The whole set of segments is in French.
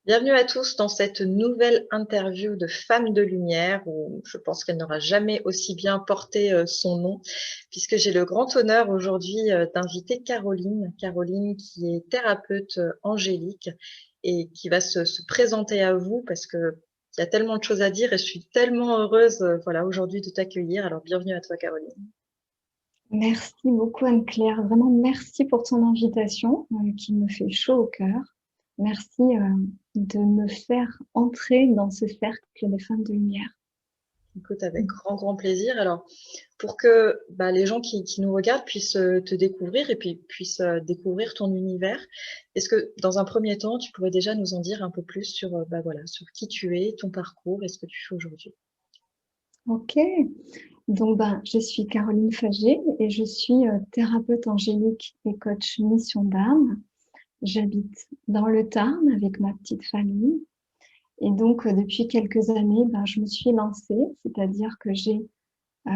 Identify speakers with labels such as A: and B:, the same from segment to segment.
A: Bienvenue à tous dans cette nouvelle interview de Femmes de Lumière où je pense qu'elle n'aura jamais aussi bien porté son nom puisque j'ai le grand honneur aujourd'hui d'inviter Caroline. Caroline qui est thérapeute angélique et qui va se présenter à vous parce que il y a tellement de choses à dire et je suis tellement heureuse voilà, aujourd'hui de t'accueillir. Alors bienvenue à toi Caroline.
B: Merci beaucoup Anne-Claire. Vraiment, merci pour ton invitation qui me fait chaud au cœur. Merci de me faire entrer dans ce cercle des femmes de lumière.
A: Écoute, avec grand, grand plaisir. Alors, pour que les gens qui nous regardent puissent te découvrir et puis puissent découvrir ton univers, est-ce que dans un premier temps, tu pourrais déjà nous en dire un peu plus sur, voilà, sur qui tu es, ton parcours et ce que tu fais aujourd'hui?
B: Ok, donc je suis Caroline Faget et je suis thérapeute angélique et coach mission d'âme. J'habite dans le Tarn avec ma petite famille. Et donc, depuis quelques années, je me suis lancée, c'est-à-dire que j'ai euh,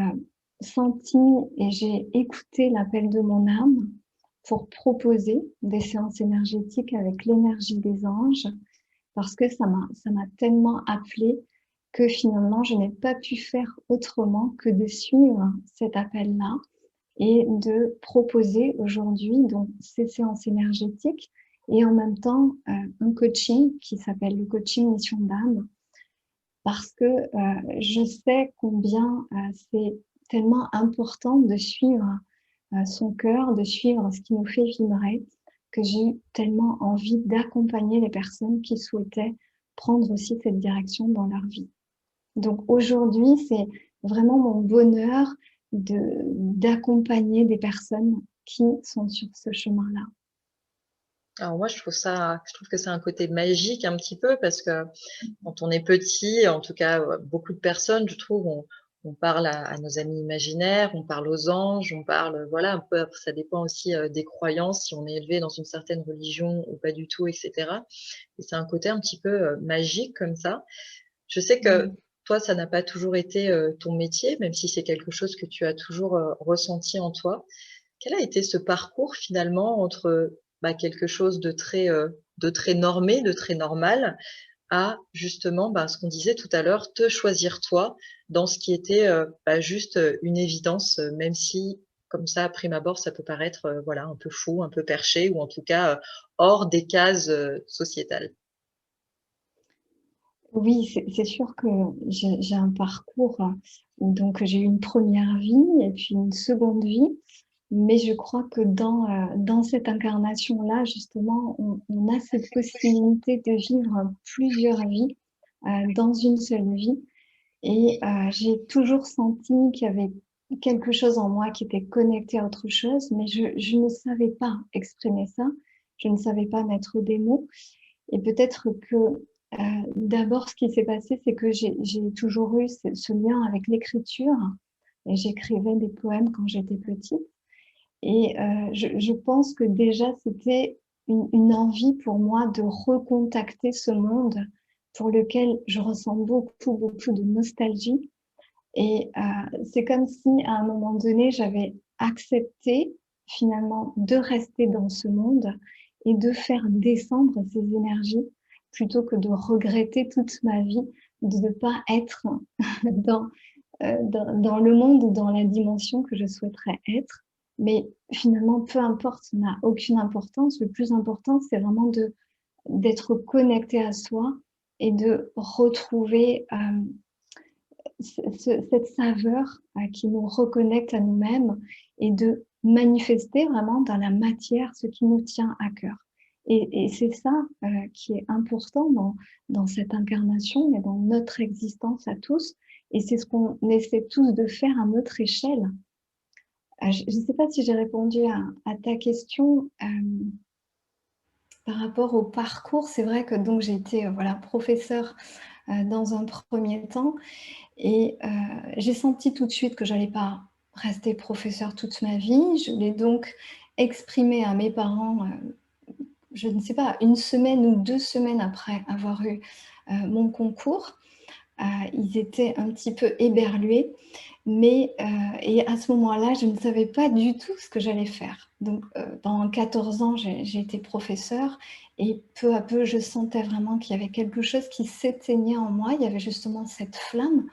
B: senti et j'ai écouté l'appel de mon âme pour proposer des séances énergétiques avec l'énergie des anges parce que ça m'a tellement appelé que finalement, je n'ai pas pu faire autrement que de suivre cet appel-là et de proposer aujourd'hui donc ces séances énergétiques et en même temps un coaching qui s'appelle le coaching mission d'âme parce que je sais combien c'est tellement important de suivre son cœur, de suivre ce qui nous fait vibrer, que j'ai eu tellement envie d'accompagner les personnes qui souhaitaient prendre aussi cette direction dans leur vie. Donc aujourd'hui, c'est vraiment mon bonheur d'accompagner des personnes qui sont sur ce chemin-là.
A: Alors moi, je trouve que c'est un côté magique un petit peu parce que quand on est petit, en tout cas, beaucoup de personnes, je trouve, on parle à nos amis imaginaires, on parle aux anges, on parle, voilà, un peu, ça dépend aussi des croyances, si on est élevé dans une certaine religion ou pas du tout, etc. Et c'est un côté un petit peu magique comme ça. Je sais que toi, ça n'a pas toujours été ton métier, même si c'est quelque chose que tu as toujours ressenti en toi. Quel a été ce parcours finalement entre quelque chose de très normé, de très normal, à justement ce qu'on disait tout à l'heure, te choisir toi dans ce qui était juste une évidence, même si comme ça, à prime abord, ça peut paraître voilà, un peu fou, un peu perché, ou en tout cas hors des cases sociétales.
B: Oui, c'est sûr que j'ai un parcours où donc j'ai eu une première vie et puis une seconde vie, mais je crois que dans cette incarnation-là, justement, on a cette possibilité de vivre plusieurs vies dans une seule vie. Et j'ai toujours senti qu'il y avait quelque chose en moi qui était connecté à autre chose, mais je ne savais pas exprimer ça, je ne savais pas mettre des mots. Et peut-être que d'abord, ce qui s'est passé, c'est que j'ai toujours eu ce lien avec l'écriture. Et j'écrivais des poèmes quand j'étais petite. Et je pense que déjà, c'était une envie pour moi de recontacter ce monde pour lequel je ressens beaucoup, beaucoup de nostalgie. Et c'est comme si, à un moment donné, j'avais accepté finalement de rester dans ce monde et de faire descendre ces énergies plutôt que de regretter toute ma vie de ne pas être dans, dans le monde ou dans la dimension que je souhaiterais être. Mais finalement, peu importe, ça n'a aucune importance. Le plus important, c'est vraiment d'être connecté à soi et de retrouver cette saveur qui nous reconnecte à nous-mêmes et de manifester vraiment dans la matière ce qui nous tient à cœur. Et c'est ça qui est important dans cette incarnation et dans notre existence à tous. Et c'est ce qu'on essaie tous de faire à notre échelle. Je ne sais pas si j'ai répondu à ta question par rapport au parcours. C'est vrai que donc j'ai été voilà, professeure dans un premier temps. Et j'ai senti tout de suite que j'allais pas rester professeure toute ma vie. Je l'ai donc exprimé à mes parents, je ne sais pas, une semaine ou 2 semaines après avoir eu mon concours. Ils étaient un petit peu éberlués. Mais et à ce moment-là, je ne savais pas du tout ce que j'allais faire. Donc pendant 14 ans, j'ai été professeure et peu à peu, je sentais vraiment qu'il y avait quelque chose qui s'éteignait en moi. Il y avait justement cette flamme,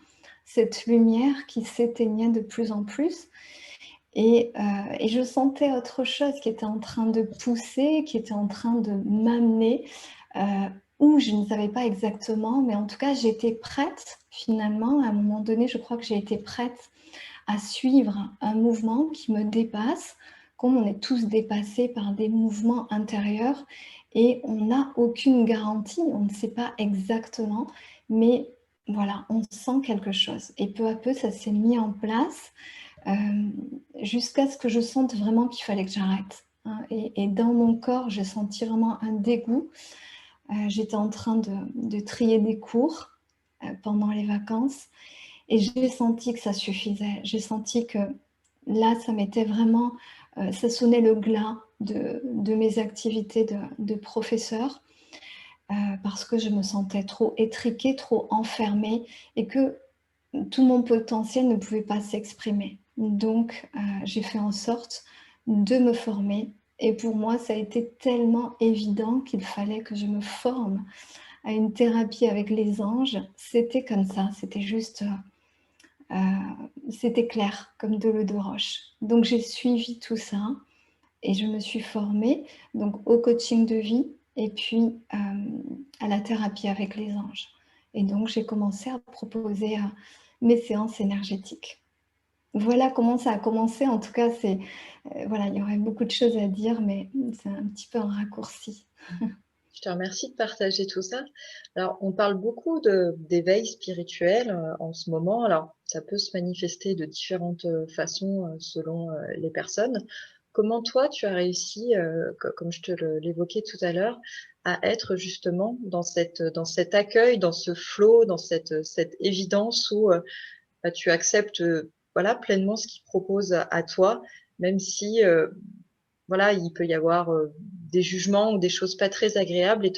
B: cette lumière qui s'éteignait de plus en plus et je sentais autre chose qui était en train de pousser, qui était en train de m'amener, où je ne savais pas exactement, mais en tout cas, j'étais prête finalement. À un moment donné, je crois que j'ai été prête à suivre un mouvement qui me dépasse, comme on est tous dépassés par des mouvements intérieurs et on n'a aucune garantie, on ne sait pas exactement, mais voilà, on sent quelque chose. Et peu à peu, ça s'est mis en place jusqu'à ce que je sente vraiment qu'il fallait que j'arrête. Hein. Et dans mon corps, j'ai senti vraiment un dégoût. J'étais en train de trier des cours pendant les vacances et j'ai senti que ça suffisait. J'ai senti que là, ça m'était vraiment, ça sonnait le glas de mes activités de professeur parce que je me sentais trop étriquée, trop enfermée et que tout mon potentiel ne pouvait pas s'exprimer. Donc, j'ai fait en sorte de me former. Et pour moi, ça a été tellement évident qu'il fallait que je me forme à une thérapie avec les anges. C'était comme ça, c'était juste, c'était clair, comme de l'eau de roche. Donc, j'ai suivi tout ça et je me suis formée donc, au coaching de vie et puis à la thérapie avec les anges. Et donc, j'ai commencé à proposer mes séances énergétiques. Voilà comment ça a commencé. En tout cas, voilà, il y aurait beaucoup de choses à dire, mais c'est un petit peu un raccourci.
A: Je te remercie de partager tout ça. Alors, on parle beaucoup d'éveil spirituel en ce moment. Alors, ça peut se manifester de différentes façons selon les personnes. Comment toi, tu as réussi, comme je te l'évoquais tout à l'heure, à être justement dans cet accueil, dans ce flow, dans cette évidence où bah, tu acceptes voilà, pleinement ce qu'il propose à toi, même si voilà, il peut y avoir des jugements ou des choses pas très agréables et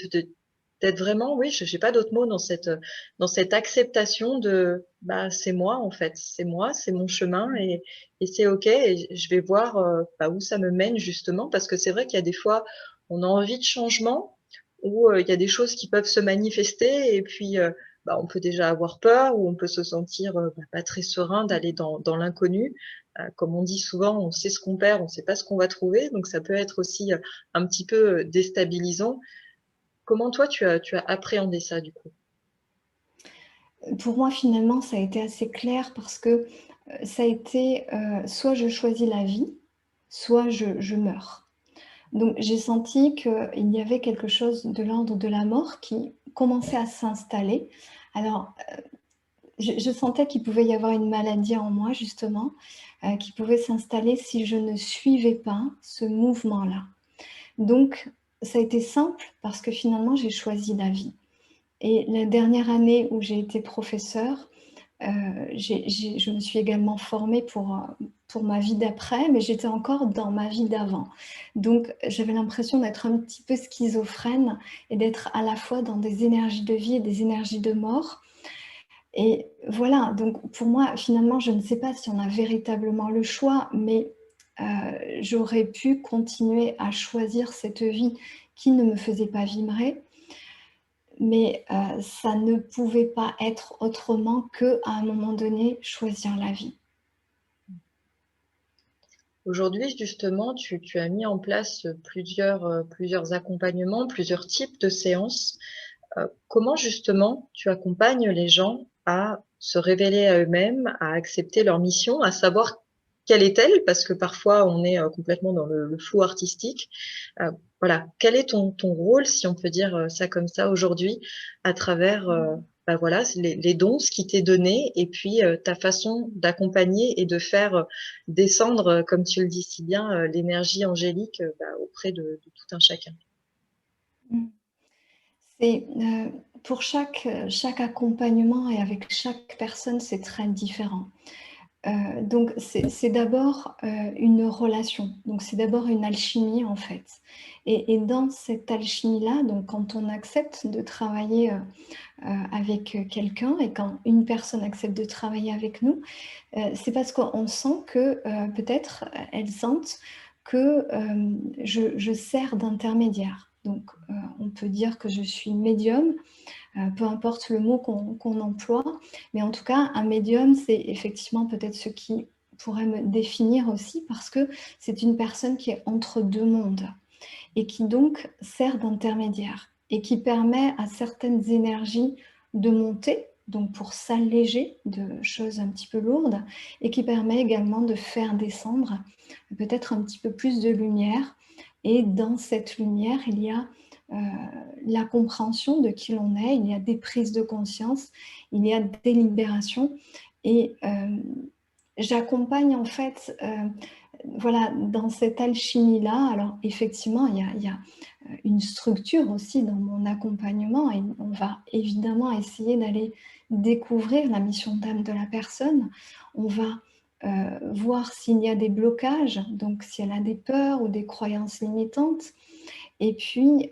A: d'être vraiment, oui, je n'ai pas d'autres mots dans cette acceptation de, bah, c'est moi en fait, c'est moi, c'est mon chemin et c'est ok et je vais voir bah, où ça me mène justement parce que c'est vrai qu'il y a des fois, on a envie de changement ou il y a des choses qui peuvent se manifester et puis bah, on peut déjà avoir peur ou on peut se sentir bah, pas très serein d'aller dans l'inconnu. Comme on dit souvent, on sait ce qu'on perd, on ne sait pas ce qu'on va trouver, donc ça peut être aussi un petit peu déstabilisant. Comment toi, tu as appréhendé ça du coup?
B: Pour moi, finalement, ça a été assez clair parce que ça a été soit je choisis la vie, soit je meurs. Donc j'ai senti qu'il y avait quelque chose de l'ordre de la mort qui commençait à s'installer. Alors, je sentais qu'il pouvait y avoir une maladie en moi, justement, qui pouvait s'installer si je ne suivais pas ce mouvement-là. Donc, ça a été simple parce que finalement, j'ai choisi la vie. Et la dernière année où j'ai été professeure, je me suis également formée pour ma vie d'après, mais j'étais encore dans ma vie d'avant. Donc, j'avais l'impression d'être un petit peu schizophrène et d'être à la fois dans des énergies de vie et des énergies de mort. Et voilà, donc pour moi, finalement, je ne sais pas si on a véritablement le choix, mais j'aurais pu continuer à choisir cette vie qui ne me faisait pas vibrer, mais ça ne pouvait pas être autrement qu'à un moment donné, choisir la vie.
A: Aujourd'hui, justement, tu as mis en place plusieurs accompagnements, plusieurs types de séances. Comment justement tu accompagnes les gens à se révéler à eux-mêmes, à accepter leur mission, à savoir quelle est-elle? Parce que parfois on est complètement dans le flou artistique. Voilà, quel est ton rôle, si on peut dire ça comme ça aujourd'hui, à travers bah voilà, les dons, ce qui t'est donné, et puis ta façon d'accompagner et de faire descendre, comme tu le dis si bien, l'énergie angélique bah, auprès de tout un chacun.
B: C'est, pour chaque accompagnement et avec chaque personne, c'est très différent. Donc, c'est d'abord une relation. Donc, c'est d'abord une alchimie, en fait. Et dans cette alchimie-là, donc quand on accepte de travailler avec quelqu'un et quand une personne accepte de travailler avec nous, c'est parce qu'on sent que peut-être elles sentent que je sers d'intermédiaire. Donc, on peut dire que je suis médium, peu importe le mot qu'on emploie, mais en tout cas, un médium, c'est effectivement peut-être ce qui pourrait me définir aussi, parce que c'est une personne qui est entre deux mondes et qui donc sert d'intermédiaire et qui permet à certaines énergies de monter, donc pour s'alléger de choses un petit peu lourdes, et qui permet également de faire descendre peut-être un petit peu plus de lumière. Et dans cette lumière, il y a la compréhension de qui l'on est, il y a des prises de conscience, il y a des libérations. Et j'accompagne en fait, voilà, dans cette alchimie-là. Alors effectivement, il y a une structure aussi dans mon accompagnement et on va évidemment essayer d'aller découvrir la mission d'âme de la personne. On va voir s'il y a des blocages, donc si elle a des peurs ou des croyances limitantes. Et puis,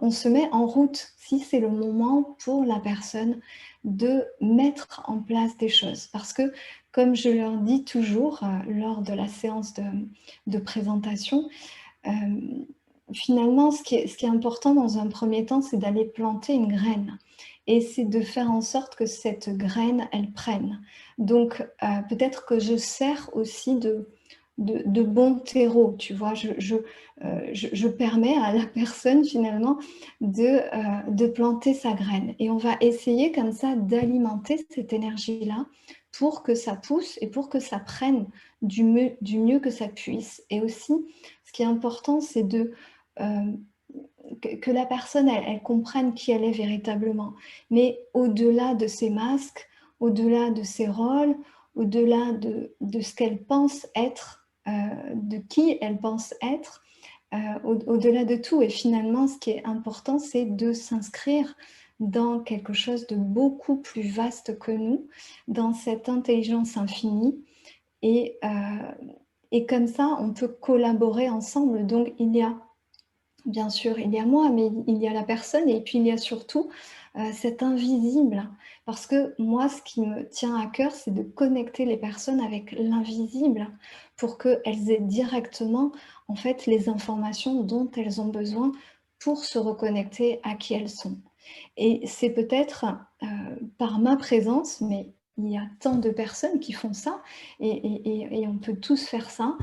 B: on se met en route, si c'est le moment pour la personne de mettre en place des choses. Parce que, comme je leur dis toujours lors de la séance de présentation, finalement, ce qui est important dans un premier temps, c'est d'aller planter une graine. Et c'est de faire en sorte que cette graine, elle prenne. Donc, peut-être que je sers aussi de bon terreau, tu vois. Je permets à la personne, finalement, de planter sa graine. Et on va essayer comme ça d'alimenter cette énergie-là pour que ça pousse et pour que ça prenne du mieux que ça puisse. Et aussi, ce qui est important, c'est que la personne, elle comprenne qui elle est véritablement. Mais au-delà de ses masques, au-delà de ses rôles, au-delà de ce qu'elle pense être, de qui elle pense être, au-delà de tout. Et finalement, ce qui est important, c'est de s'inscrire dans quelque chose de beaucoup plus vaste que nous, dans cette intelligence infinie. Et, et comme ça, on peut collaborer ensemble. Donc, bien sûr, il y a moi, mais il y a la personne et puis il y a surtout cet invisible. Parce que moi, ce qui me tient à cœur, c'est de connecter les personnes avec l'invisible pour qu'elles aient directement, en fait, les informations dont elles ont besoin pour se reconnecter à qui elles sont. Et c'est peut-être par ma présence, mais il y a tant de personnes qui font ça et on peut tous faire ça.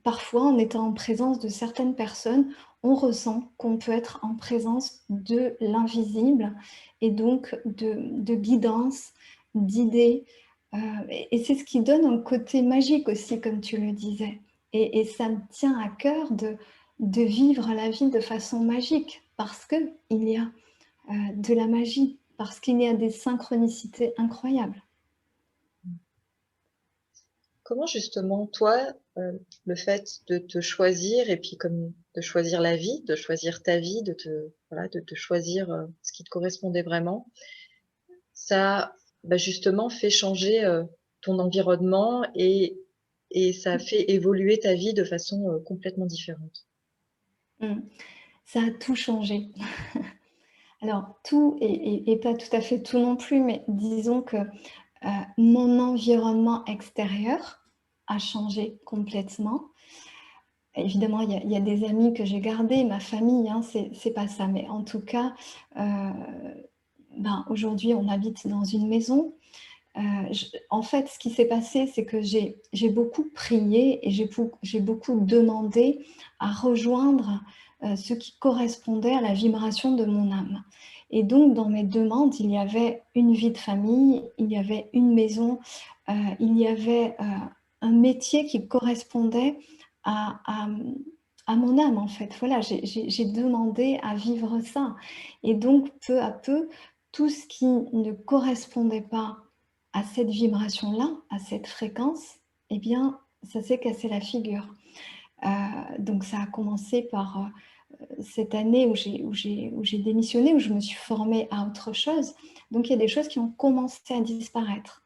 B: Parfois, en étant en présence de certaines personnes, on ressent qu'on peut être en présence de l'invisible et donc de guidance, d'idées. Et c'est ce qui donne un côté magique aussi, comme tu le disais. Et ça me tient à cœur de vivre la vie de façon magique parce qu'il y a de la magie, parce qu'il y a des synchronicités incroyables.
A: Comment justement, toi, le fait de te choisir et puis comme de choisir la vie, de choisir ta vie, voilà, de te choisir ce qui te correspondait vraiment, ça bah, justement fait changer ton environnement et ça fait évoluer ta vie de façon complètement différente.
B: Mm. Ça a tout changé. Alors, tout, et pas tout à fait tout non plus, mais disons que mon environnement extérieur a changé complètement. Évidemment, il y a des amis que j'ai gardés, ma famille, hein, c'est pas ça. Mais en tout cas, ben, aujourd'hui, on habite dans une maison. En fait, ce qui s'est passé, c'est que j'ai beaucoup prié et j'ai beaucoup demandé à rejoindre ce qui correspondait à la vibration de mon âme. Et donc, dans mes demandes, il y avait une vie de famille, il y avait une maison, il y avait un métier qui correspondait à, à, à mon âme, en fait. Voilà, j'ai demandé à vivre ça. Et donc, peu à peu, tout ce qui ne correspondait pas à cette vibration-là, à cette fréquence, eh bien, ça s'est cassé la figure. Donc, ça a commencé par cette année où j'ai démissionné, où je me suis formée à autre chose. Donc, il y a des choses qui ont commencé à disparaître.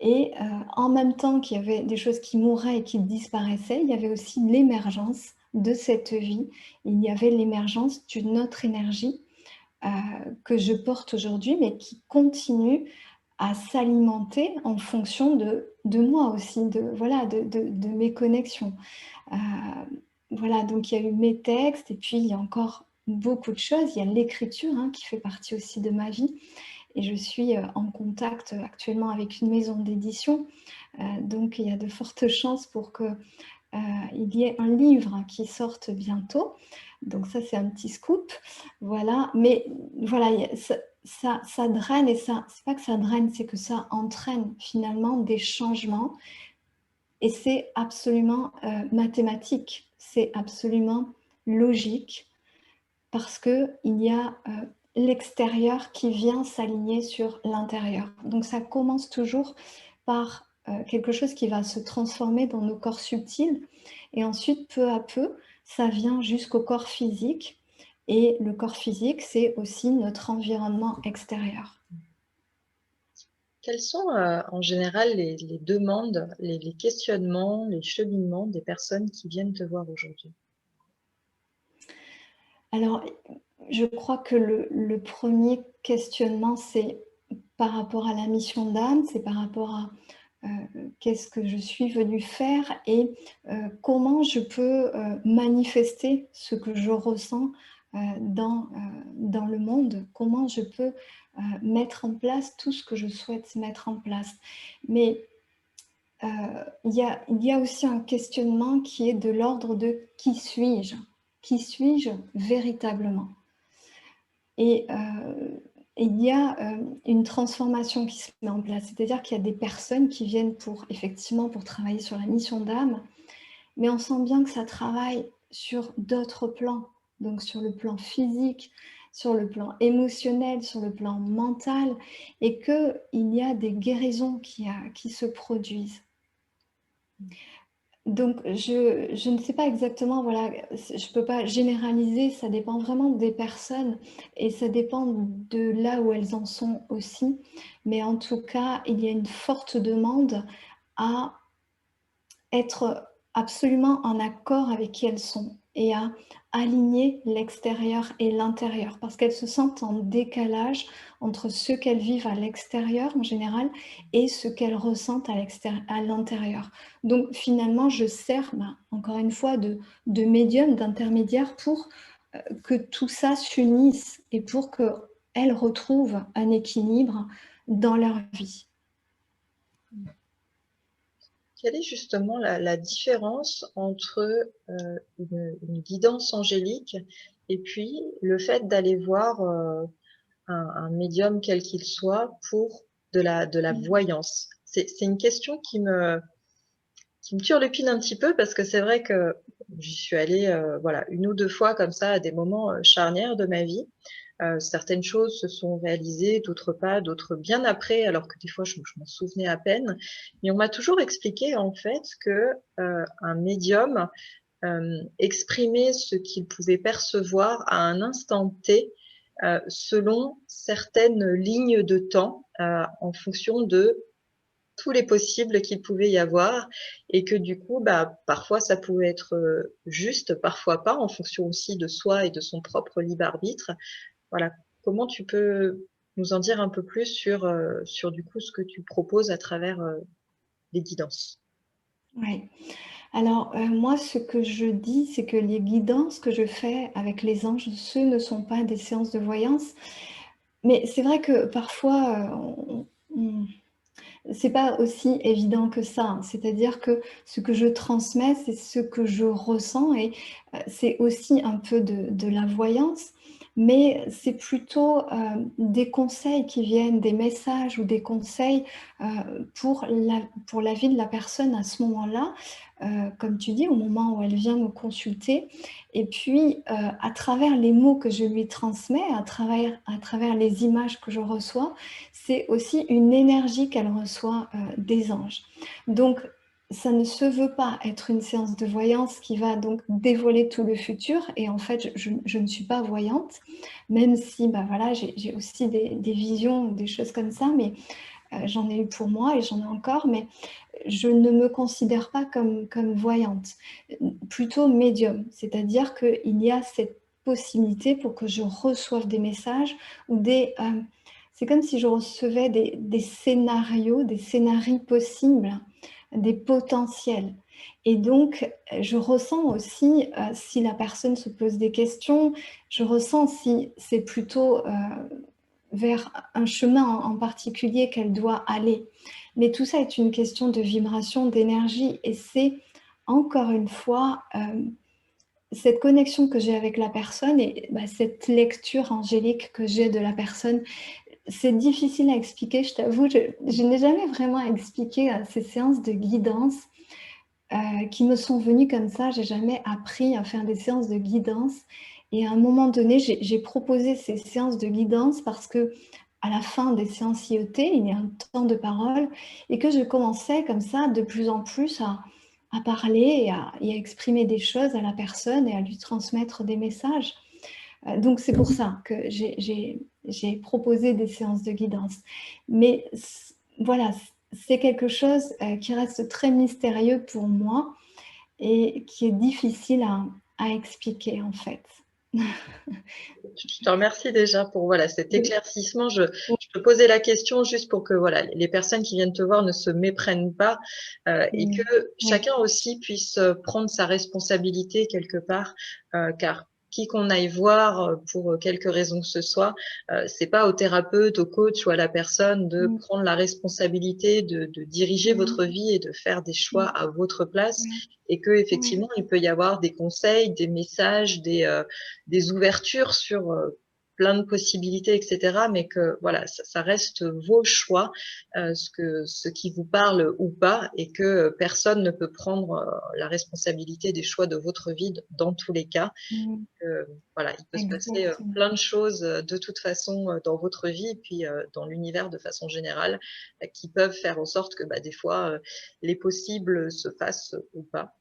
B: Et en même temps qu'il y avait des choses qui mouraient et qui disparaissaient, il y avait aussi l'émergence de cette vie. Il y avait l'émergence d'une autre énergie que je porte aujourd'hui, mais qui continue à s'alimenter en fonction de moi aussi, voilà, de mes connexions. Euh, voilà, donc il y a eu mes textes, et puis il y a encore beaucoup de choses. Il y a l'écriture hein, qui fait partie aussi de ma vie. Et je suis en contact actuellement avec une maison d'édition. Donc il y a de fortes chances pour qu'il y ait un livre qui sorte bientôt. Donc ça, c'est un petit scoop. Voilà, mais voilà, ça draine, et ça, c'est pas que ça draine, c'est que ça entraîne finalement des changements. Et c'est absolument mathématique, c'est absolument logique, parce qu'il y a l'extérieur qui vient s'aligner sur l'intérieur. Donc ça commence toujours par quelque chose qui va se transformer dans nos corps subtils, et ensuite, peu à peu, ça vient jusqu'au corps physique, et le corps physique, c'est aussi notre environnement extérieur.
A: Quelles sont en général les demandes, les questionnements, les cheminements des personnes qui viennent te voir aujourd'hui?
B: Alors, je crois que le premier questionnement, c'est par rapport à la mission d'âme, c'est par rapport à qu'est-ce que je suis venue faire, et comment je peux manifester ce que je ressens dans le monde, comment je peux mettre en place tout ce que je souhaite mettre en place. Mais il y a aussi un questionnement qui est de l'ordre de qui suis-je? Qui suis-je véritablement? Et il y a une transformation qui se met en place. C'est-à-dire qu'il y a des personnes qui viennent effectivement pour travailler sur la mission d'âme, mais on sent bien que ça travaille sur d'autres plans, donc sur le plan physique, sur le plan émotionnel, sur le plan mental, et qu'il y a des guérisons qui se produisent. Donc, je ne sais pas exactement, voilà, je ne peux pas généraliser, ça dépend vraiment des personnes, et ça dépend de là où elles en sont aussi. Mais en tout cas, il y a une forte demande à être absolument en accord avec qui elles sont, et à aligner l'extérieur et l'intérieur, parce qu'elles se sentent en décalage entre ce qu'elles vivent à l'extérieur en général et ce qu'elles ressentent à l'intérieur. Donc finalement, je sers, encore une fois, de médium, d'intermédiaire pour que tout ça s'unisse et pour qu'elles retrouvent un équilibre dans leur vie.
A: Quelle est justement la différence entre une guidance angélique et puis le fait d'aller voir un médium quel qu'il soit pour de la voyance? C'est une question qui me turlupine un petit peu, parce que c'est vrai que j'y suis allée voilà, une ou deux fois comme ça à des moments charnières de ma vie. Certaines choses se sont réalisées, d'autres pas, d'autres bien après, alors que des fois je m'en souvenais à peine. Mais on m'a toujours expliqué en fait que un médium exprimait ce qu'il pouvait percevoir à un instant T, selon certaines lignes de temps, en fonction de tous les possibles qu'il pouvait y avoir, et que du coup, parfois ça pouvait être juste, parfois pas, en fonction aussi de soi et de son propre libre arbitre. Voilà. Comment tu peux nous en dire un peu plus sur du coup ce que tu proposes à travers les guidances?
B: Oui. Alors, moi, ce que je dis, c'est que les guidances que je fais avec les anges, ce ne sont pas des séances de voyance. Mais c'est vrai que parfois, c'est pas aussi évident que ça, hein. C'est-à-dire que ce que je transmets, c'est ce que je ressens, et c'est aussi un peu de la voyance, mais c'est plutôt des conseils qui viennent, des messages ou des conseils pour la vie de la personne à ce moment-là, comme tu dis, au moment où elle vient me consulter. Et puis, à travers les mots que je lui transmets, à travers les images que je reçois, c'est aussi une énergie qu'elle reçoit des anges. Donc, ça ne se veut pas être une séance de voyance qui va donc dévoiler tout le futur. Et en fait, je ne suis pas voyante, même si voilà, j'ai aussi des visions, des choses comme ça. Mais J'en ai eu pour moi et j'en ai encore, mais je ne me considère pas comme voyante, plutôt médium. C'est-à-dire qu'il y a cette possibilité pour que je reçoive des messages ou c'est comme si je recevais des scénarios, des scénarios possibles, des potentiels. Et donc, je ressens aussi si la personne se pose des questions, je ressens si c'est plutôt vers un chemin en particulier qu'elle doit aller. Mais tout ça est une question de vibration, d'énergie, et c'est encore une fois cette connexion que j'ai avec la personne et cette lecture angélique que j'ai de la personne. C'est difficile à expliquer, je t'avoue, je n'ai jamais vraiment expliqué ces séances de guidance qui me sont venues comme ça. J'ai jamais appris à faire des séances de guidance. Et à un moment donné, j'ai proposé ces séances de guidance parce que à la fin des séances IET, il y a un temps de parole et que je commençais comme ça de plus en plus à parler et à exprimer des choses à la personne et à lui transmettre des messages. Donc c'est pour ça que j'ai proposé des séances de guidance. Mais voilà, c'est quelque chose qui reste très mystérieux pour moi et qui est difficile à expliquer en fait.
A: Je te remercie déjà pour voilà, cet éclaircissement. Je te posais la question juste pour que voilà, les personnes qui viennent te voir ne se méprennent pas et que chacun aussi puisse prendre sa responsabilité quelque part, car qui qu'on aille voir pour quelque raison que ce soit, c'est pas au thérapeute, au coach ou à la personne de prendre la responsabilité de diriger votre vie et de faire des choix à votre place, et que effectivement il peut y avoir des conseils, des messages, des ouvertures sur plein de possibilités, etc. Mais que voilà, ça reste vos choix, ce qui vous parle ou pas, et que personne ne peut prendre la responsabilité des choix de votre vie dans tous les cas. Voilà, il peut se passer plein de choses de toute façon dans votre vie et puis dans l'univers de façon générale qui peuvent faire en sorte que des fois les possibles se fassent ou pas.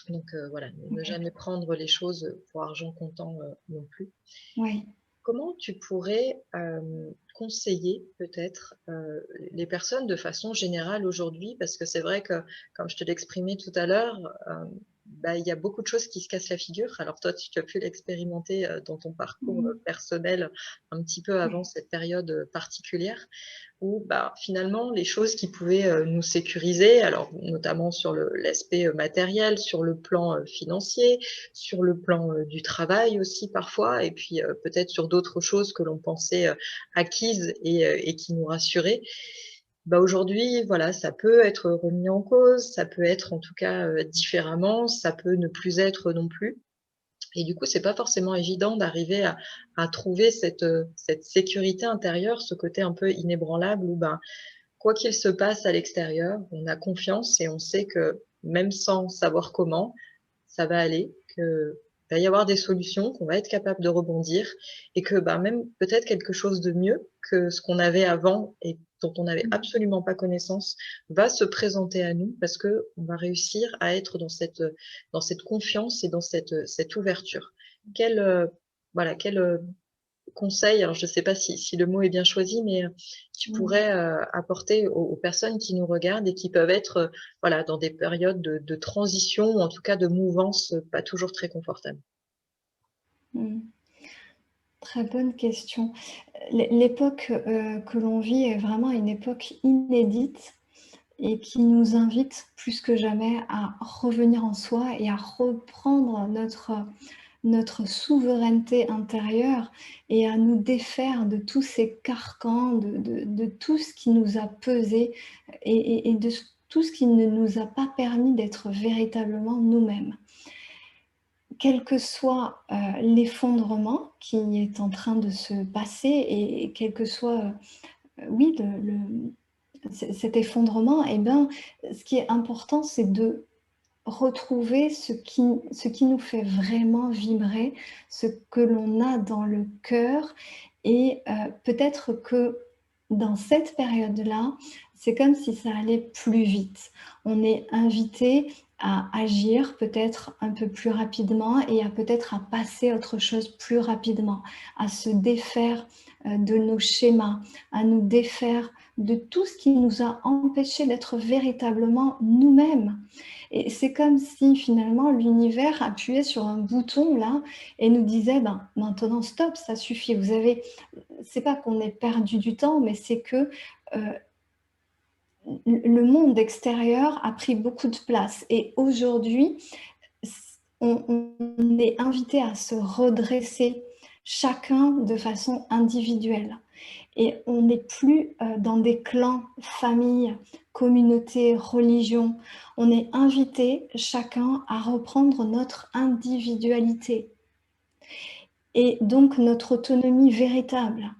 A: Donc voilà, ne jamais prendre les choses pour argent comptant non plus.
B: Oui.
A: Comment tu pourrais conseiller peut-être les personnes de façon générale aujourd'hui? Parce que c'est vrai que, comme je te l'exprimais tout à l'heure, il y a beaucoup de choses qui se cassent la figure. Alors toi, tu as pu l'expérimenter dans ton parcours personnel un petit peu avant cette période particulière, où finalement les choses qui pouvaient nous sécuriser, alors notamment sur l'aspect matériel, sur le plan financier, sur le plan du travail aussi parfois, et puis peut-être sur d'autres choses que l'on pensait acquises et qui nous rassuraient. Aujourd'hui, voilà, ça peut être remis en cause, ça peut être en tout cas différemment, ça peut ne plus être non plus. Et du coup, c'est pas forcément évident d'arriver à trouver cette sécurité intérieure, ce côté un peu inébranlable où quoi qu'il se passe à l'extérieur, on a confiance et on sait que même sans savoir comment, ça va aller, qu'il va y avoir des solutions, qu'on va être capable de rebondir et que même peut-être quelque chose de mieux que ce qu'on avait avant et dont on n'avait absolument pas connaissance va se présenter à nous parce que on va réussir à être dans cette confiance et dans cette ouverture. Voilà, quel conseil, alors je ne sais pas si le mot est bien choisi, mais tu pourrais apporter aux personnes qui nous regardent et qui peuvent être voilà, dans des périodes de transition ou en tout cas de mouvance pas toujours très confortables.
B: Très bonne question. L'époque que l'on vit est vraiment une époque inédite et qui nous invite plus que jamais à revenir en soi et à reprendre notre souveraineté intérieure et à nous défaire de tous ces carcans, de tout ce qui nous a pesé et de tout ce qui ne nous a pas permis d'être véritablement nous-mêmes. Quel que soit l'effondrement qui est en train de se passer et quel que soit oui, cet effondrement, ce qui est important, c'est de retrouver ce qui nous fait vraiment vibrer, ce que l'on a dans le cœur. Et peut-être que dans cette période-là, c'est comme si ça allait plus vite. On est invité à agir peut-être un peu plus rapidement et à peut-être à passer à autre chose plus rapidement, à se défaire de nos schémas, à nous défaire de tout ce qui nous a empêchés d'être véritablement nous-mêmes. Et c'est comme si finalement l'univers appuyait sur un bouton là et nous disait ben, maintenant stop, ça suffit. Vous avez, c'est pas qu'on ait perdu du temps, mais c'est que le monde extérieur a pris beaucoup de place. Et aujourd'hui, on est invité à se redresser chacun de façon individuelle. Et on n'est plus dans des clans, familles, communautés, religions. On est invité chacun à reprendre notre individualité et donc notre autonomie véritable.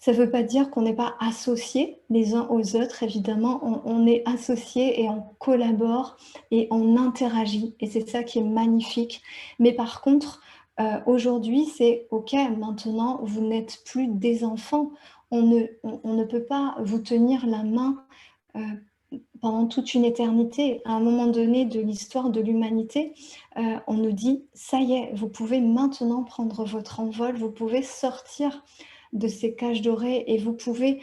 B: Ça ne veut pas dire qu'on n'est pas associés les uns aux autres, évidemment, on est associés et on collabore et on interagit. Et c'est ça qui est magnifique. Mais par contre, aujourd'hui, c'est OK, maintenant, vous n'êtes plus des enfants. On ne peut pas vous tenir la main pendant toute une éternité. À un moment donné de l'histoire de l'humanité, on nous dit, ça y est, vous pouvez maintenant prendre votre envol, vous pouvez sortir de ces cages dorées et vous pouvez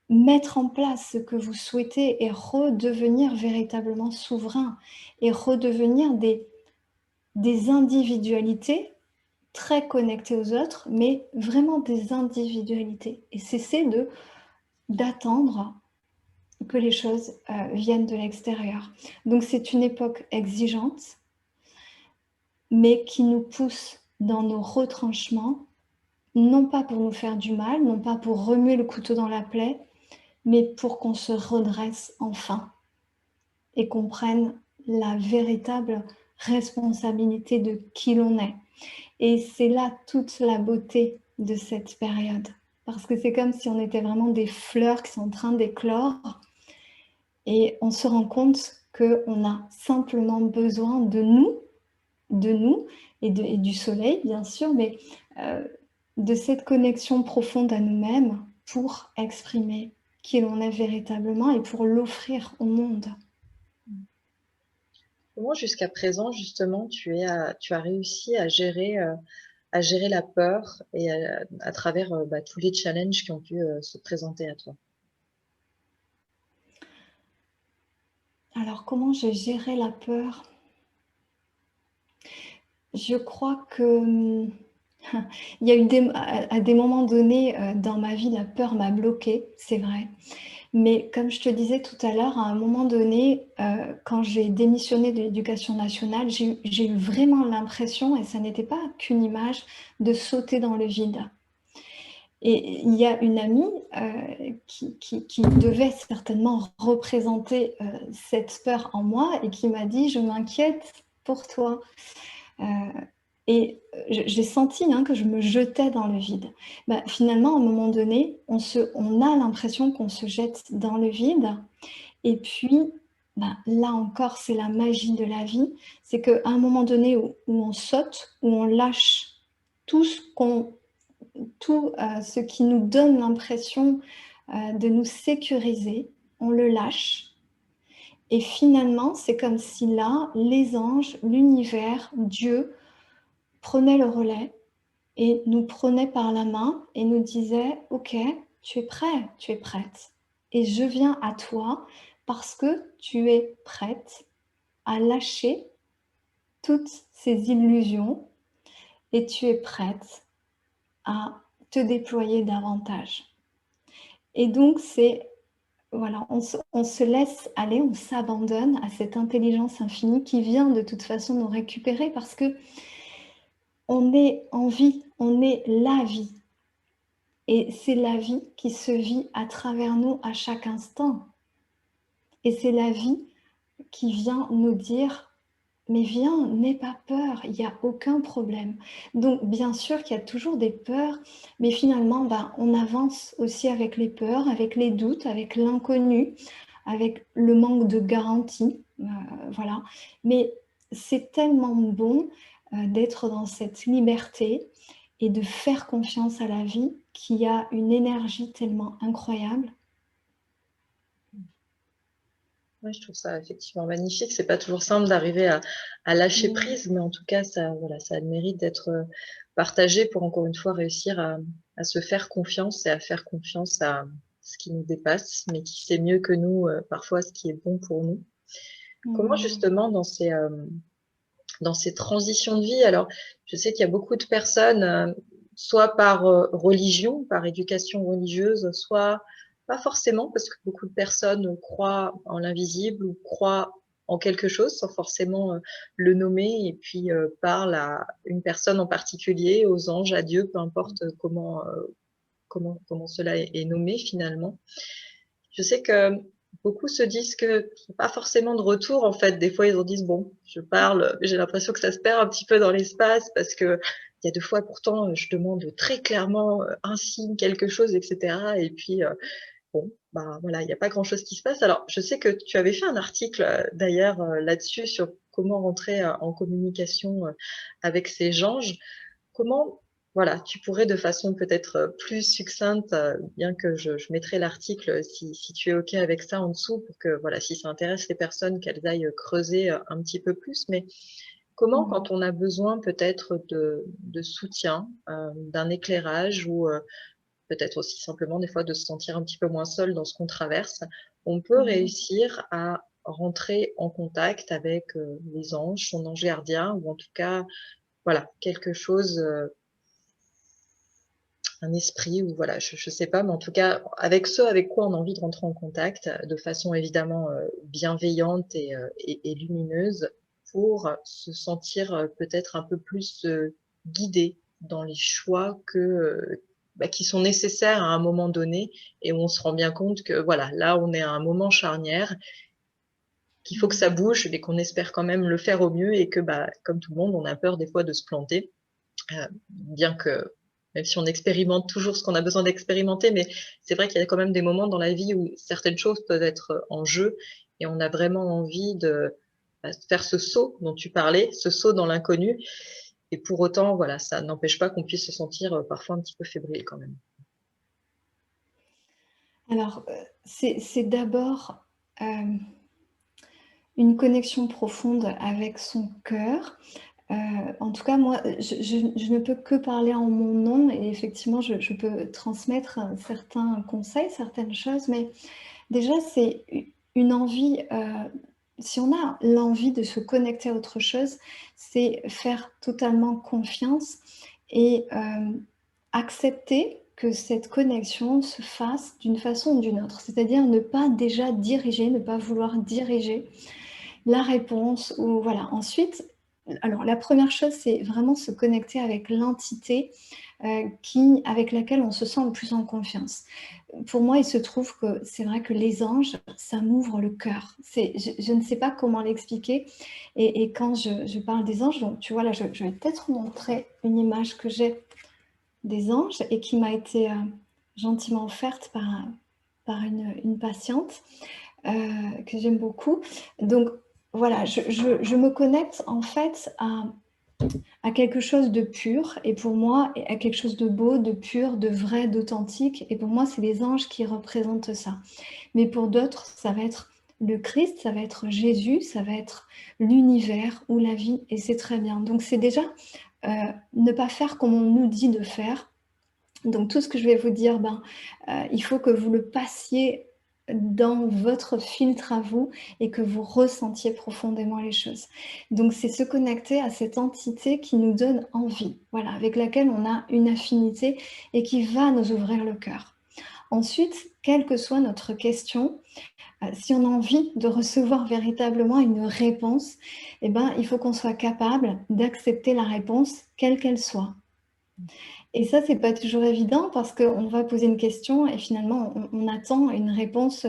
B: mettre en place ce que vous souhaitez et redevenir véritablement souverain et redevenir des individualités très connectées aux autres, mais vraiment des individualités. Et cesser d'attendre que les choses viennent de l'extérieur. Donc c'est une époque exigeante, mais qui nous pousse dans nos retranchements, non pas pour nous faire du mal, non pas pour remuer le couteau dans la plaie, mais pour qu'on se redresse enfin et qu'on prenne la véritable responsabilité de qui l'on est. Et c'est là toute la beauté de cette période. Parce que c'est comme si on était vraiment des fleurs qui sont en train d'éclore et on se rend compte qu'on a simplement besoin de nous et du soleil, bien sûr, mais de cette connexion profonde à nous-mêmes pour exprimer qui l'on est véritablement et pour l'offrir au monde.
A: Comment jusqu'à présent, justement, tu as réussi à gérer la peur et à travers tous les challenges qui ont pu se présenter à toi?
B: Alors, comment j'ai géré la peur? Je crois que il y a eu à des moments donnés dans ma vie, la peur m'a bloquée, c'est vrai. Mais comme je te disais tout à l'heure, à un moment donné, quand j'ai démissionné de l'éducation nationale, j'ai eu vraiment l'impression, et ça n'était pas qu'une image, de sauter dans le vide. Et il y a une amie qui devait certainement représenter cette peur en moi et qui m'a dit « je m'inquiète pour toi ». Et j'ai senti que je me jetais dans le vide. Bah, finalement, à un moment donné, on a l'impression qu'on se jette dans le vide. Et puis, bah, là encore, c'est la magie de la vie. C'est qu'à un moment donné où on saute, où on lâche tout ce qui nous donne l'impression de nous sécuriser, on le lâche. Et finalement, c'est comme si là, les anges, l'univers, Dieu, prenaient le relais et nous prenaient par la main et nous disaient « Ok, tu es prêt, tu es prête. Et je viens à toi parce que tu es prête à lâcher toutes ces illusions et tu es prête à te déployer davantage. » Et donc, voilà, on se laisse aller, on s'abandonne à cette intelligence infinie qui vient de toute façon nous récupérer parce que on est en vie, on est la vie. Et c'est la vie qui se vit à travers nous à chaque instant. Et c'est la vie qui vient nous dire « mais viens, n'aie pas peur, il n'y a aucun problème ». Donc bien sûr qu'il y a toujours des peurs, mais finalement on avance aussi avec les peurs, avec les doutes, avec l'inconnu, avec le manque de garantie. Voilà. Mais c'est tellement bon d'être dans cette liberté et de faire confiance à la vie qui a une énergie tellement incroyable.
A: Ouais, je trouve ça effectivement magnifique. C'est pas toujours simple d'arriver à lâcher prise, mais en tout cas, ça, voilà, ça a le mérite d'être partagé pour encore une fois réussir à se faire confiance et à faire confiance à ce qui nous dépasse, mais qui sait mieux que nous, parfois, ce qui est bon pour nous. Comment
B: Mmh.
A: justement dans ces transitions de vie, alors je sais qu'il y a beaucoup de personnes, soit par, religion, par éducation religieuse, soit pas forcément, parce que beaucoup de personnes croient en l'invisible ou croient en quelque chose sans forcément, le nommer et puis, parlent à une personne en particulier, aux anges, à Dieu, peu importe, comment cela est nommé finalement. Je sais que beaucoup se disent que pas forcément de retour en fait. Des fois, ils en disent: «Bon, je parle, j'ai l'impression que ça se perd un petit peu dans l'espace parce qu'il y a 2 fois pourtant, je demande très clairement, un signe, quelque chose et cetera et puis, bon, bah, voilà, il y a pas grand chose qui se passe». Alors, je sais que tu avais fait un article, d'ailleurs, là-dessus sur comment rentrer, en communication, avec ces anges. Comment, voilà, tu pourrais de façon peut-être, plus succincte, bien que je mettrai l'article, si tu es OK avec ça en dessous pour que, voilà, si ça intéresse les personnes, qu'elles aillent, creuser, un petit peu plus. Mais comment
B: Mmh.
A: quand on a besoin peut-être de soutien, d'un éclairage ou, peut-être aussi simplement des fois de se sentir un petit peu moins seul dans ce qu'on traverse, on peut
B: Mmh.
A: réussir à rentrer en contact avec, les anges, son ange gardien ou en tout cas, voilà, quelque chose, un esprit ou voilà, je sais pas, mais en tout cas, avec ceux avec quoi on a envie de rentrer en contact, de façon évidemment, bienveillante et lumineuse pour se sentir, peut-être un peu plus, guidé dans les choix que, bah, qui sont nécessaires à un moment donné et où on se rend bien compte que voilà, là, on est à un moment charnière, qu'il faut que ça
B: Mmh.
A: bouge mais qu'on espère quand même le faire au mieux et que, bah, comme tout le monde, on a peur des fois de se planter. Bien que même si on expérimente toujours ce qu'on a besoin d'expérimenter, mais c'est vrai qu'il y a quand même des moments dans la vie où certaines choses peuvent être, en jeu et on a vraiment envie de, bah, faire ce saut dont tu parlais, ce saut dans l'inconnu et pour autant, voilà, ça n'empêche pas qu'on puisse se sentir, parfois un petit peu fébrile quand même.
B: Alors, c'est d'abord, hem, une connexion profonde avec son cœur. Heu, En tout cas, moi, je ne peux que parler en mon nom et effectivement, je peux transmettre, certains conseils, certaines choses, mais déjà, c'est une envie, si on a l'envie de se connecter à autre chose, c'est faire totalement confiance et accepter que cette connexion se fasse d'une façon ou d'une autre. C'est-à-dire ne pas déjà diriger, ne pas vouloir diriger la réponse ou voilà. Ensuite, alors la première chose, c'est vraiment se connecter avec l'entité, avec laquelle on se sent le plus en confiance. Pour moi, il se trouve que c'est vrai que les anges, ça m'ouvre le cœur. Je ne sais pas comment l'expliquer et quand je parle des anges, donc tu vois là, je vais peut-être montrer une image que j'ai des anges et qui m'a été, gentiment offerte par une patiente, que j'aime beaucoup. Donc voilà, je me connecte en fait à quelque chose de pur et pour moi, et à quelque chose de beau, de pur, de vrai, d'authentique et pour moi, c'est les anges qui représentent ça. Mais pour d'autres, ça va être le Christ, ça va être Jésus, ça va être l'univers ou la vie et c'est très bien. Donc c'est déjà, ne pas faire comme on nous dit de faire. Donc tout ce que je vais vous dire, ben, il faut que vous le passiez dans votre filtre à vous et que vous ressentiez profondément les choses. Donc c'est se connecter à cette entité qui nous donne envie, voilà, avec laquelle on a une affinité et qui va nous ouvrir le cœur. Ensuite, quelle que soit notre question, si on a envie de recevoir véritablement une réponse, eh ben, il faut qu'on soit capable d'accepter la réponse quelle qu'elle soit. Et ça, c'est pas toujours évident parce qu'on va poser une question et finalement on attend une réponse,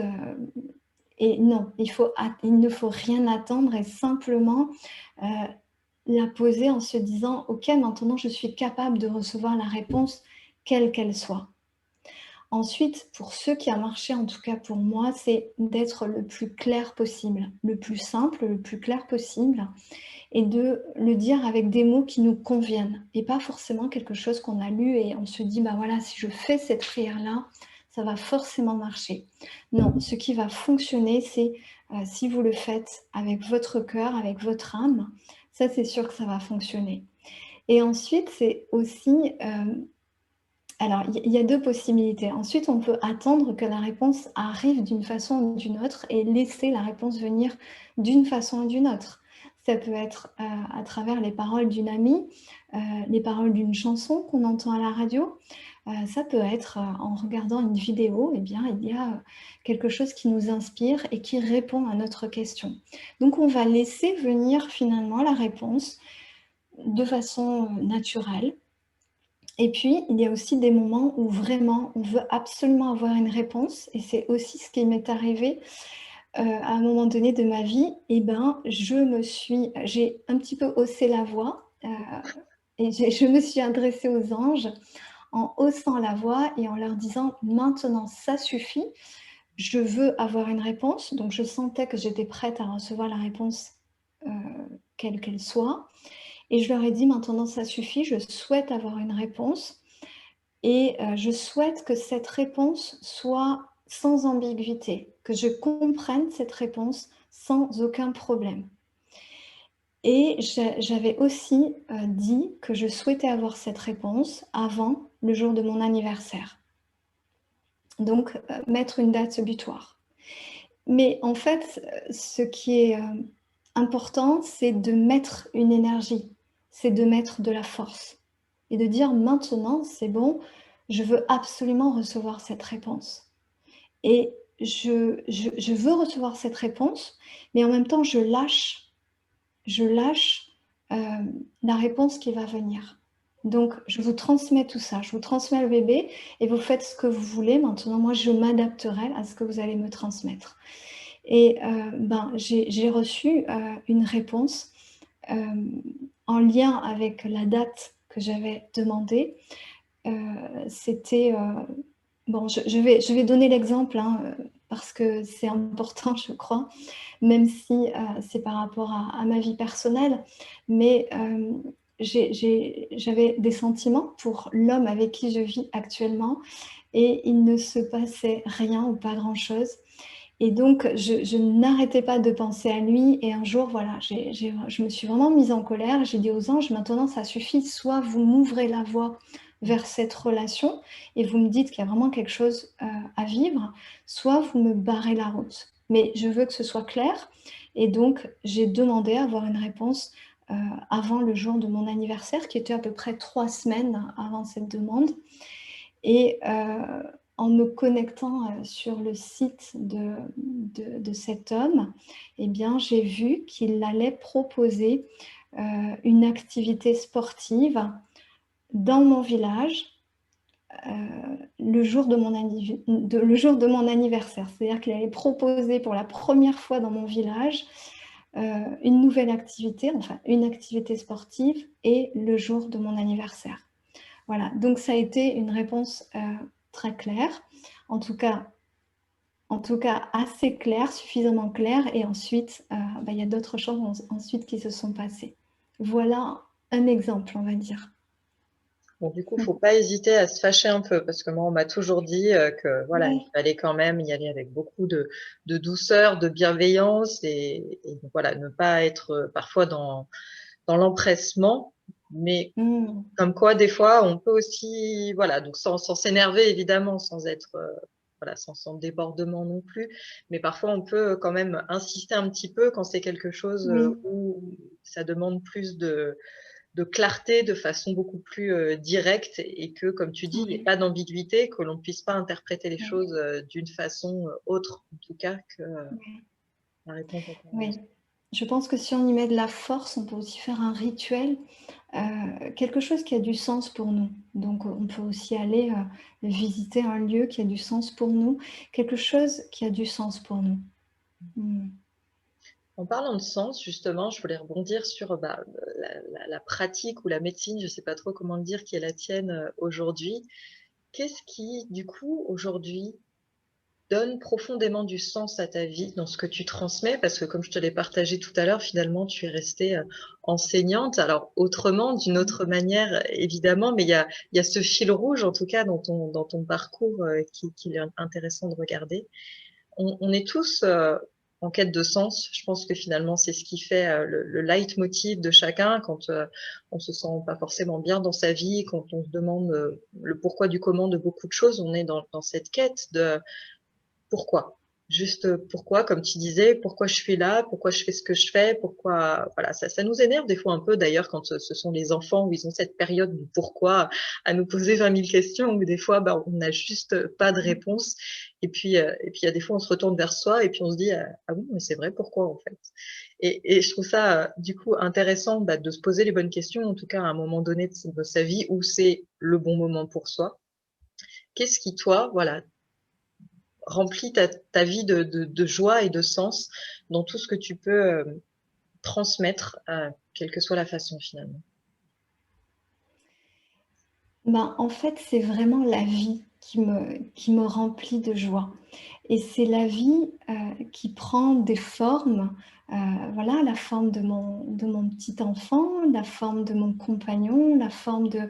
B: et non, il ne faut rien attendre et simplement, heu, la poser en se disant: «OK, maintenant je suis capable de recevoir la réponse quelle qu'elle soit». Ensuite, pour ce qui a marché, en tout cas pour moi, c'est d'être le plus clair possible, le plus simple, le plus clair possible et de le dire avec des mots qui nous conviennent et pas forcément quelque chose qu'on a lu et on se dit: «Bah, voilà, si je fais cette prière-là, ça va forcément marcher». Non, ce qui va fonctionner, c'est, si vous le faites avec votre cœur, avec votre âme, ça, c'est sûr que ça va fonctionner et ensuite, c'est aussi, Alors, il y a deux possibilités. Ensuite, on peut attendre que la réponse arrive d'une façon ou d'une autre et laisser la réponse venir d'une façon ou d'une autre. Ça peut être à travers les paroles d'une amie, les paroles d'une chanson qu'on entend à la radio. Ça peut être en regardant une vidéo, eh bien, il y a quelque chose qui nous inspire et qui répond à notre question. Donc, on va laisser venir finalement la réponse de façon naturelle. Et puis, il y a aussi des moments où vraiment on veut absolument avoir une réponse, et c'est aussi ce qui m'est arrivé à un moment donné de ma vie. Et ben, j'ai un petit peu haussé la voix et je me suis adressée aux anges en haussant la voix et en leur disant: «Maintenant, ça suffit, je veux avoir une réponse». Donc je sentais que j'étais prête à recevoir la réponse, heu, quelle qu'elle soit, et je leur ai dit: «Maintenant, ça suffit, je souhaite avoir une réponse». Et je souhaite que cette réponse soit sans ambiguïté, que je comprenne cette réponse sans aucun problème. Et j'avais aussi dit que je souhaitais avoir cette réponse avant le jour de mon anniversaire. Donc mettre une date butoir. Mais en fait, ce qui est important, c'est de mettre une énergie, c'est de mettre de la force et de dire: «Maintenant, c'est bon, je veux absolument recevoir cette réponse, et je veux recevoir cette réponse, mais en même temps, je lâche la réponse qui va venir. Donc je vous transmets tout ça, je vous transmets le bébé et vous faites ce que vous voulez. Maintenant, moi, je m'adapterai à ce que vous allez me transmettre». Et ben, j'ai reçu une réponse en lien avec la date que j'avais demandée. C'était bon, je vais donner l'exemple, hein, parce que c'est important, je crois, même si c'est par rapport à ma vie personnelle. Mais j'avais des sentiments pour l'homme avec qui je vis actuellement, et il ne se passait rien ou pas grand-chose. Et donc, je n'arrêtais pas de penser à lui. Et un jour, voilà, je me suis vraiment mise en colère. J'ai dit aux anges: «Maintenant, ça suffit. Soit vous m'ouvrez la voie vers cette relation et vous me dites qu'il y a vraiment quelque chose à vivre, soit vous me barrez la route. Mais je veux que ce soit clair». Et donc, j'ai demandé à avoir une réponse avant le jour de mon anniversaire, qui était à peu près 3 semaines avant cette demande. Et en me connectant sur le site de cet homme, eh bien, j'ai vu qu'il allait proposer une activité sportive dans mon village le jour de mon anniversaire. C'est-à-dire qu'il allait proposer pour la première fois dans mon village une nouvelle activité, enfin une activité sportive, et le jour de mon anniversaire. Voilà, donc ça a été une réponse très claire, en tout cas assez claire, suffisamment claire. Et ensuite, bah, il y a d'autres choses ensuite qui se sont passées. Voilà un exemple, on va dire.
A: Bon, du coup, faut pas hésiter à se fâcher un peu parce que moi, on m'a toujours dit que voilà, il
B: Ouais.
A: fallait quand même y aller avec beaucoup de douceur, de bienveillance et donc, voilà, ne pas être parfois dans l'empressement, mais
B: Mmh.
A: comme quoi, des fois, on peut aussi, voilà, donc sans s'énerver évidemment, sans être, voilà, sans débordement non plus, mais parfois on peut quand même insister un petit peu quand c'est quelque chose
B: Oui,
A: où ça demande plus de clarté, de façon beaucoup plus directe, et que, comme tu dis, il n'y ait
B: oui,
A: pas d'ambiguïté, que l'on ne puisse pas interpréter les
B: oui,
A: choses d'une façon autre, en tout cas, que
B: oui.
A: la réponse qu'on a reçue.
B: Oui. Je pense que si on y met de la force, on peut aussi faire un rituel, quelque chose qui a du sens pour nous. Donc, on peut aussi aller visiter un lieu qui a du sens pour nous, quelque chose qui a du sens pour nous. Mmh.
A: En parlant de sens, justement, je voulais rebondir sur bah, la pratique ou la médecine, je ne sais pas trop comment le dire, qui est la tienne aujourd'hui. Qu'est-ce qui, du coup, aujourd'hui, donne profondément du sens à ta vie dans ce que tu transmets? Parce que comme je te l'ai partagé tout à l'heure, finalement, tu es restée enseignante. Alors, autrement, d'une autre manière, évidemment, mais il y a ce fil rouge, en tout cas, dans ton parcours qui est intéressant de regarder. On est tous en quête de sens. Je pense que finalement, c'est ce qui fait le leitmotiv de chacun quand on se sent pas forcément bien dans sa vie, quand on se demande le pourquoi du comment de beaucoup de choses. On est dans cette quête de pourquoi. Juste pourquoi, comme tu disais, pourquoi je suis là, pourquoi je fais ce que je fais, pourquoi, voilà, ça nous énerve des fois un peu d'ailleurs quand ce sont les enfants où ils ont cette période du pourquoi à nous poser 20 000 questions où des fois bah, on n'a juste pas de réponse et puis il y a des fois on se retourne vers soi et puis on se dit ah oui mais c'est vrai pourquoi en fait et je trouve ça du coup intéressant bah, de se poser les bonnes questions en tout cas à un moment donné de sa vie où c'est le bon moment pour soi. Qu'est-ce qui toi voilà remplis ta vie de joie et de sens dans tout ce que tu peux transmettre, quelle que soit la façon finalement.
B: Ben, en fait, c'est vraiment la vie qui me remplit de joie. Et c'est la vie qui prend des formes, voilà, la forme de mon petit enfant, la forme de mon compagnon, la forme de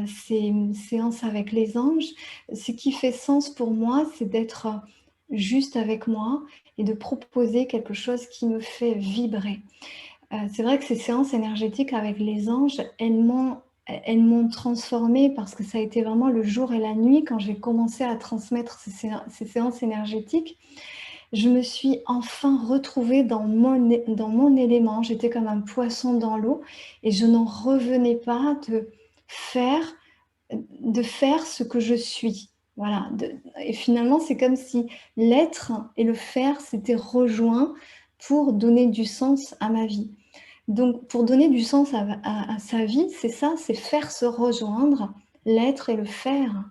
B: ces séances avec les anges. Ce qui fait sens pour moi, c'est d'être juste avec moi et de proposer quelque chose qui me fait vibrer. C'est vrai que ces séances énergétiques avec les anges, elles m'ont transformée parce que ça a été vraiment le jour et la nuit quand j'ai commencé à transmettre ces séances énergétiques. Je me suis enfin retrouvée dans mon élément. J'étais comme un poisson dans l'eau et je n'en revenais pas faire, de faire ce que je suis. Voilà. Et finalement, c'est comme si l'être et le faire s'étaient rejoints pour donner du sens à ma vie. Donc, pour donner du sens à sa vie, c'est ça, c'est faire se rejoindre l'être et le faire.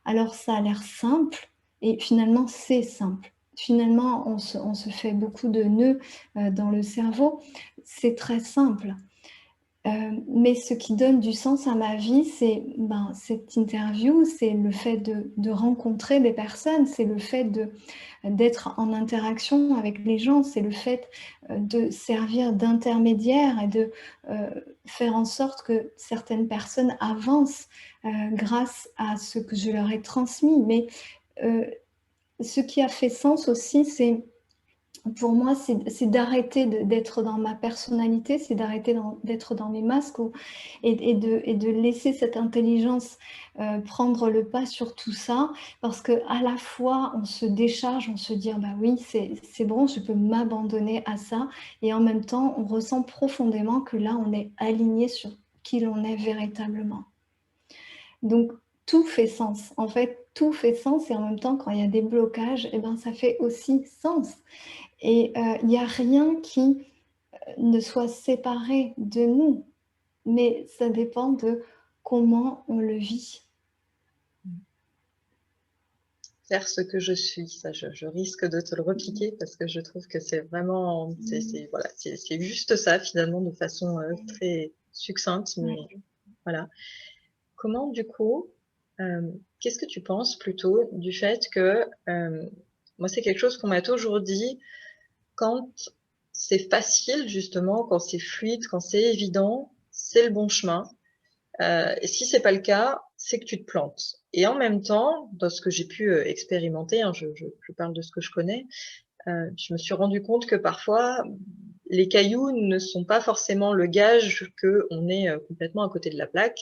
B: Alors, ça a l'air simple et finalement, c'est simple. Finalement, on se fait beaucoup de nœuds dans le cerveau. C'est très simple. Mais ce qui donne du sens à ma vie, c'est cette interview, c'est le fait de rencontrer des personnes, c'est le fait d'être en interaction avec les gens, c'est le fait de servir d'intermédiaire et de faire en sorte que certaines personnes avancent grâce à ce que je leur ai transmis. Mais ce qui a fait sens aussi, c'est pour moi, c'est d'arrêter d'être dans ma personnalité, c'est d'arrêter d'être dans mes masques et de laisser cette intelligence prendre le pas sur tout ça, parce qu'à la fois, on se décharge, on se dit, ah bah oui, c'est bon, je peux m'abandonner à ça, et en même temps, on ressent profondément que là, on est aligné sur qui l'on est véritablement. Donc, tout fait sens. En fait, tout fait sens, et en même temps, quand il y a des blocages, eh ben, ça fait aussi sens. Et il n'y a rien qui ne soit séparé de nous, mais ça dépend de comment on le vit.
A: Faire ce que je suis, ça je risque de te le repiquer parce que je trouve que c'est vraiment, voilà, c'est juste ça finalement de façon très succincte, mais voilà. Comment du coup, qu'est-ce que tu penses plutôt du fait que, moi c'est quelque chose qu'on m'a toujours dit, quand c'est facile justement, quand c'est fluide, quand c'est évident, c'est le bon chemin. Et si c'est pas le cas, c'est que tu te plantes. Et en même temps, dans ce que j'ai pu expérimenter, hein, je parle de ce que je connais, je me suis rendu compte que parfois les cailloux ne sont pas forcément le gage que on est complètement à côté de la plaque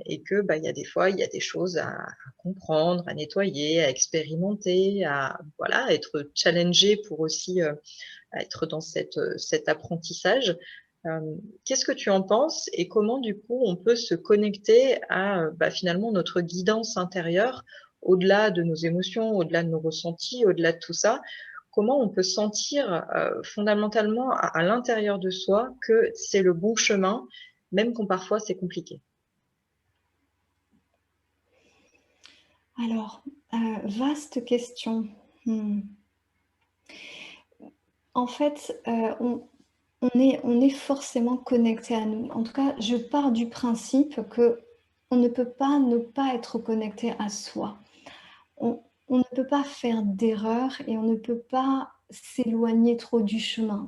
A: et que bah il y a des fois il y a des choses à comprendre, à nettoyer, à expérimenter, à voilà être challengé pour aussi être dans cet apprentissage. Qu'est-ce que tu en penses et comment du coup on peut se connecter à bah, finalement notre guidance intérieure au-delà de nos émotions, au-delà de nos ressentis, au-delà de tout ça, comment on peut sentir fondamentalement à l'intérieur de soi que c'est le bon chemin, même quand parfois c'est compliqué.
B: Alors, vaste question. Hmm. En fait, on est forcément connecté à nous. En tout cas, je pars du principe que on ne peut pas ne pas être connecté à soi. On ne peut pas faire d'erreur et on ne peut pas s'éloigner trop du chemin.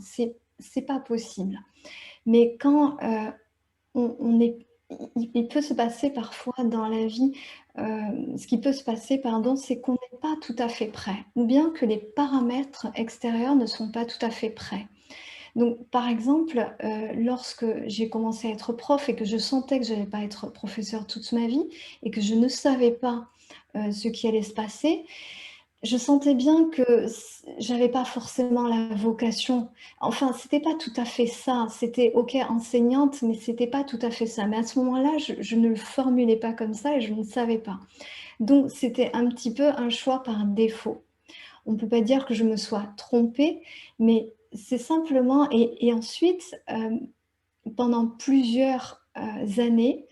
B: C'est pas possible. Mais quand on est il peut se passer parfois dans la vie, ce qui peut se passer, pardon, c'est qu'on n'est pas tout à fait prêt, ou bien que les paramètres extérieurs ne sont pas tout à fait prêts. Donc, par exemple, lorsque j'ai commencé à être prof et que je sentais que je n'allais pas être professeure toute ma vie et que je ne savais pas ce qui allait se passer, je sentais bien que j'avais pas forcément la vocation. Enfin, c'était pas tout à fait ça. C'était OK, enseignante, mais c'était pas tout à fait ça. Mais à ce moment-là, je ne le formulais pas comme ça et je ne savais pas. Donc, c'était un petit peu un choix par défaut. On peut pas dire que je me sois trompée, mais c'est simplement et ensuite, pendant plusieurs, années,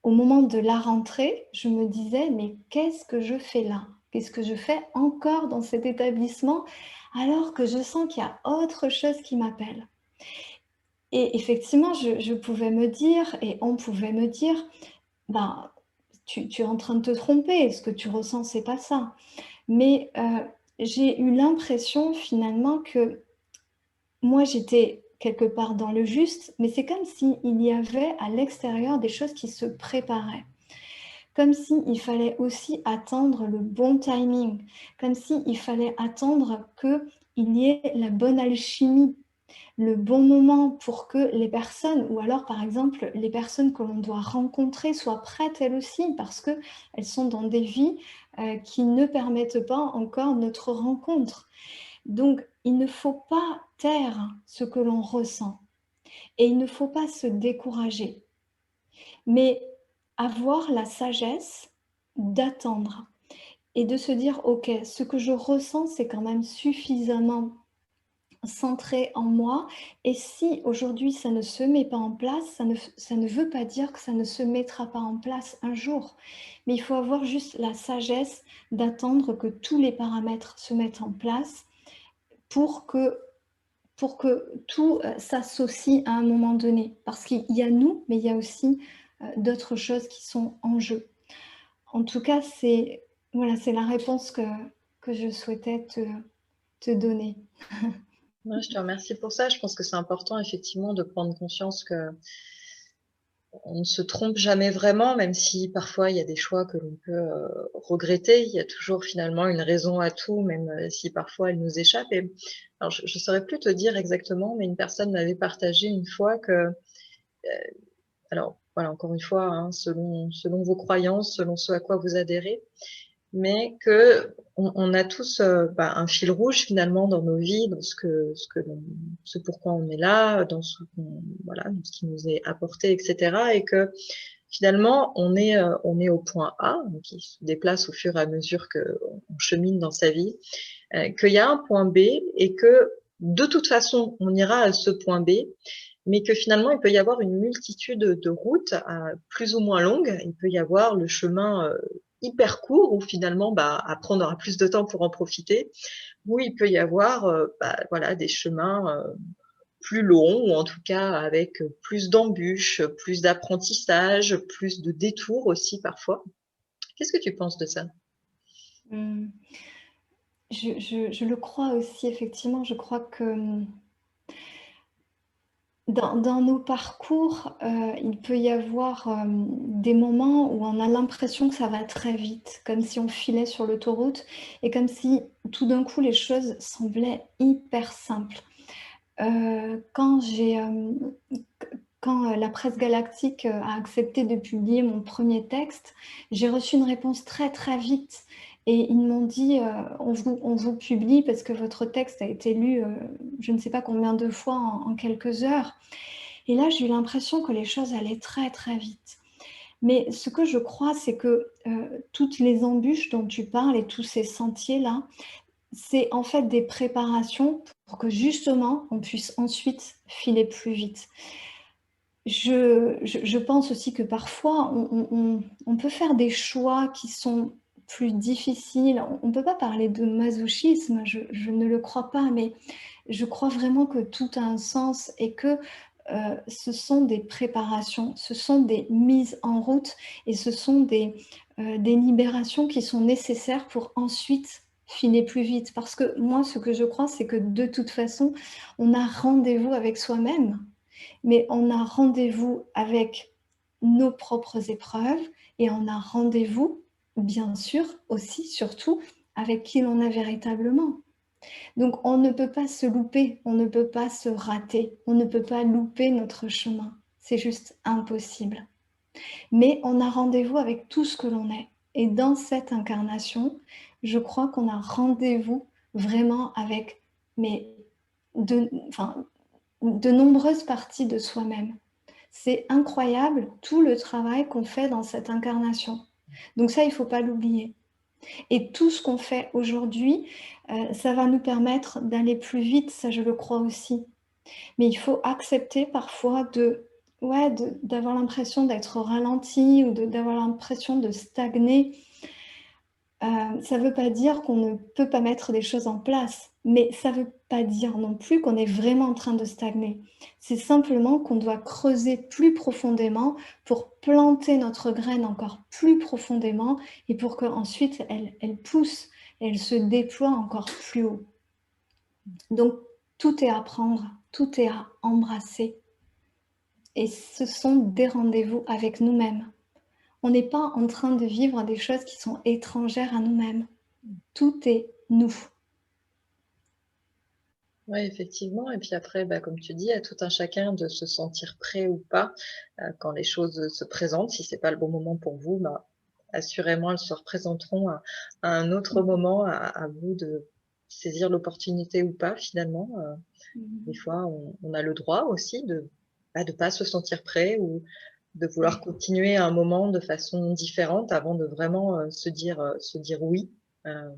B: au moment de la rentrée, je me disais: «Mais qu'est-ce que je fais là? Qu'est-ce que je fais encore dans cet établissement alors que je sens qu'il y a autre chose qui m'appelle?» Et effectivement, je pouvais me dire et on pouvait me dire: «Ben, tu es en train de te tromper, ce que tu ressens, c'est pas ça». Mais, j'ai eu l'impression finalement que moi, j'étais quelque part dans le juste, mais c'est comme s'il y avait à l'extérieur des choses qui se préparaient. Comme s'il fallait aussi attendre le bon timing, comme s'il fallait attendre qu'il y ait la bonne alchimie, le bon moment pour que les personnes, ou alors par exemple les personnes que l'on doit rencontrer soient prêtes elles aussi, parce qu'elles sont dans des vies qui ne permettent pas encore notre rencontre. Donc il ne faut pas taire ce que l'on ressent et il ne faut pas se décourager, mais avoir la sagesse d'attendre et de se dire: «OK, ce que je ressens, c'est quand même suffisamment centré en moi et si aujourd'hui ça ne se met pas en place, ça ne veut pas dire que ça ne se mettra pas en place un jour. Mais il faut avoir juste la sagesse d'attendre que tous les paramètres se mettent en place pour que tout, s'associe à un moment donné. Parce qu'il y a nous, mais il y a aussi, d'autres choses qui sont en jeu. En tout cas, c'est voilà, c'est la réponse que je souhaitais te donner.
A: Ouais, je te remercie pour ça. Je pense que c'est important effectivement de prendre conscience que on ne se trompe jamais vraiment, même si parfois il y a des choix que l'on peut, regretter. Il y a toujours finalement une raison à tout, même, si parfois elle nous échappe et alors je saurais plus te dire exactement, mais une personne m'avait partagé une fois que, alors voilà, encore une fois, hein, selon vos croyances, selon ce à quoi vous adhérez, mais qu'on a tous, un fil rouge finalement dans nos vies, dans ce pourquoi on est là, dans ce qu'on voilà, dans ce qui nous est apporté et cetera et que finalement on est au point A, donc qui se déplace au fur et à mesure qu'on chemine dans sa vie, qu'il y a un point B et que de toute façon on ira à ce point B, mais que finalement il peut y avoir une multitude de routes, plus ou moins longues. Il peut y avoir le chemin, hyper court où finalement, après on aura plus de temps pour en profiter, ou il peut y avoir, voilà des chemins, plus longs ou en tout cas avec, plus d'embûches, plus d'apprentissage, plus de détours aussi parfois. Qu'est-ce que tu penses de ça?
B: Mmh. Je le crois aussi effectivement, je crois que, dans nos parcours, il peut y avoir, des moments où on a l'impression que ça va très vite, comme si on filait sur l'autoroute et comme si tout d'un coup les choses semblaient hyper simples. Quand la Presse Galactique, a accepté de publier mon premier texte, j'ai reçu une réponse très, très vite et ils m'ont dit: On vous publie parce que votre texte a été lu, je ne sais pas combien de fois en quelques heures». Et là, j'ai eu l'impression que les choses allaient très, très vite. Mais ce que je crois, c'est que, toutes les embûches dont tu parles et tous ces sentiers-là, c'est en fait des préparations pour que justement on puisse ensuite filer plus vite. Je pense aussi que parfois on peut faire des choix qui sont plus difficiles. On ne peut pas parler de masochisme, je ne le crois pas, mais je crois vraiment que tout a un sens et que, ce sont des préparations, ce sont des mises en route et ce sont des libérations qui sont nécessaires pour ensuite filer plus vite. Parce que moi, ce que je crois, c'est que de toute façon, on a rendez-vous avec soi-même mais on a rendez-vous avec nos propres épreuves et on a rendez-vous, bien sûr, aussi, surtout, avec qui l'on est véritablement. Donc on ne peut pas se louper, on ne peut pas se rater, on ne peut pas louper notre chemin. C'est juste impossible. Mais on a rendez-vous avec tout ce que l'on est. Et dans cette incarnation, je crois qu'on a rendez-vous vraiment avec mais de nombreuses parties de soi-même. C'est incroyable tout le travail qu'on fait dans cette incarnation. Donc ça, il ne faut pas l'oublier. Et tout ce qu'on fait aujourd'hui, ça va nous permettre d'aller plus vite, ça je le crois aussi. Mais il faut accepter parfois d'avoir l'impression d'être ralenti ou d'avoir l'impression de stagner. Ça ne veut pas dire qu'on ne peut pas mettre des choses en place, mais ça ne veut pas dire non plus qu'on est vraiment en train de stagner. C'est simplement qu'on doit creuser plus profondément pour planter notre graine encore plus profondément et pour qu'ensuite elle pousse et elle se déploie encore plus haut. Donc tout est à prendre, tout est à embrasser. Et ce sont des rendez-vous avec nous-mêmes. On n'est pas en train de vivre des choses qui sont étrangères à nous-mêmes. Tout est nous.
A: Oui, effectivement. Et puis après, comme tu dis, à tout un chacun de se sentir prêt ou pas quand les choses se présentent. Si c'est pas le bon moment pour vous, assurément, elles se représenteront à un autre moment. À vous de saisir l'opportunité ou pas, finalement. Des fois, on a le droit aussi de pas se sentir prêt ou de vouloir continuer un moment de façon différente avant de vraiment se dire oui. Euh,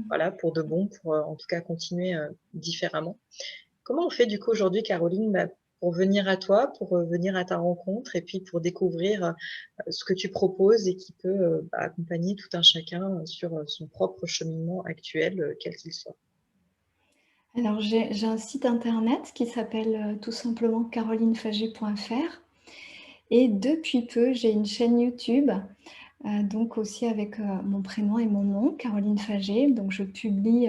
A: voilà, pour de bon, pour en tout cas continuer différemment. Comment on fait du coup aujourd'hui, Caroline, pour venir à toi, pour venir à ta rencontre et puis pour découvrir ce que tu proposes et qui peut accompagner tout un chacun sur son propre cheminement actuel, quel qu'il soit?
B: Alors j'ai un site internet qui s'appelle tout simplement carolinefagé.fr et depuis peu, j'ai une chaîne YouTube, donc aussi avec mon prénom et mon nom, Caroline Fagé. Donc je publie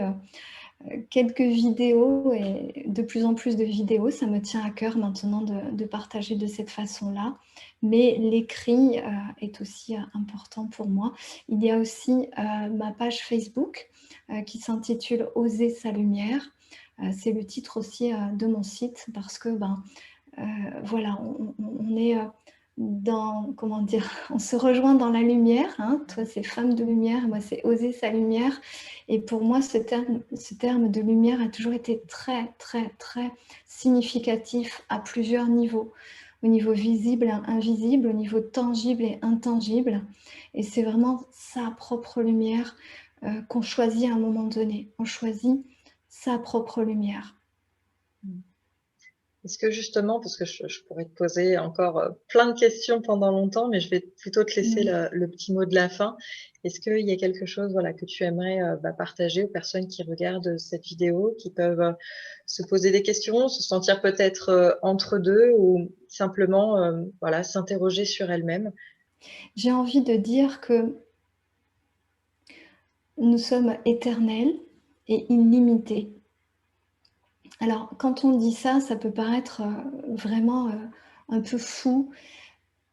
B: quelques vidéos et de plus en plus de vidéos. Ça me tient à cœur maintenant de partager de cette façon-là. Mais l'écrit est aussi important pour moi. Il y a aussi ma page Facebook qui s'intitule Oser sa lumière. C'est le titre aussi de mon site parce que voilà, on est dans, comment dire, on se rejoint dans la lumière, hein. Toi c'est femme de lumière, moi c'est oser sa lumière, et pour moi ce terme de lumière a toujours été très très très significatif à plusieurs niveaux, au niveau visible et invisible, au niveau tangible et intangible, et c'est vraiment sa propre lumière qu'on choisit à un moment donné, on choisit sa propre lumière.
A: Est-ce que justement, parce que je pourrais te poser encore plein de questions pendant longtemps, mais je vais plutôt te laisser le petit mot de la fin. Est-ce qu'il y a quelque chose que tu aimerais partager aux personnes qui regardent cette vidéo, qui peuvent se poser des questions, se sentir peut-être entre deux ou simplement s'interroger sur elles-mêmes?
B: J'ai envie de dire que nous sommes éternels et illimités. Alors, quand on dit ça, ça peut paraître vraiment un peu fou,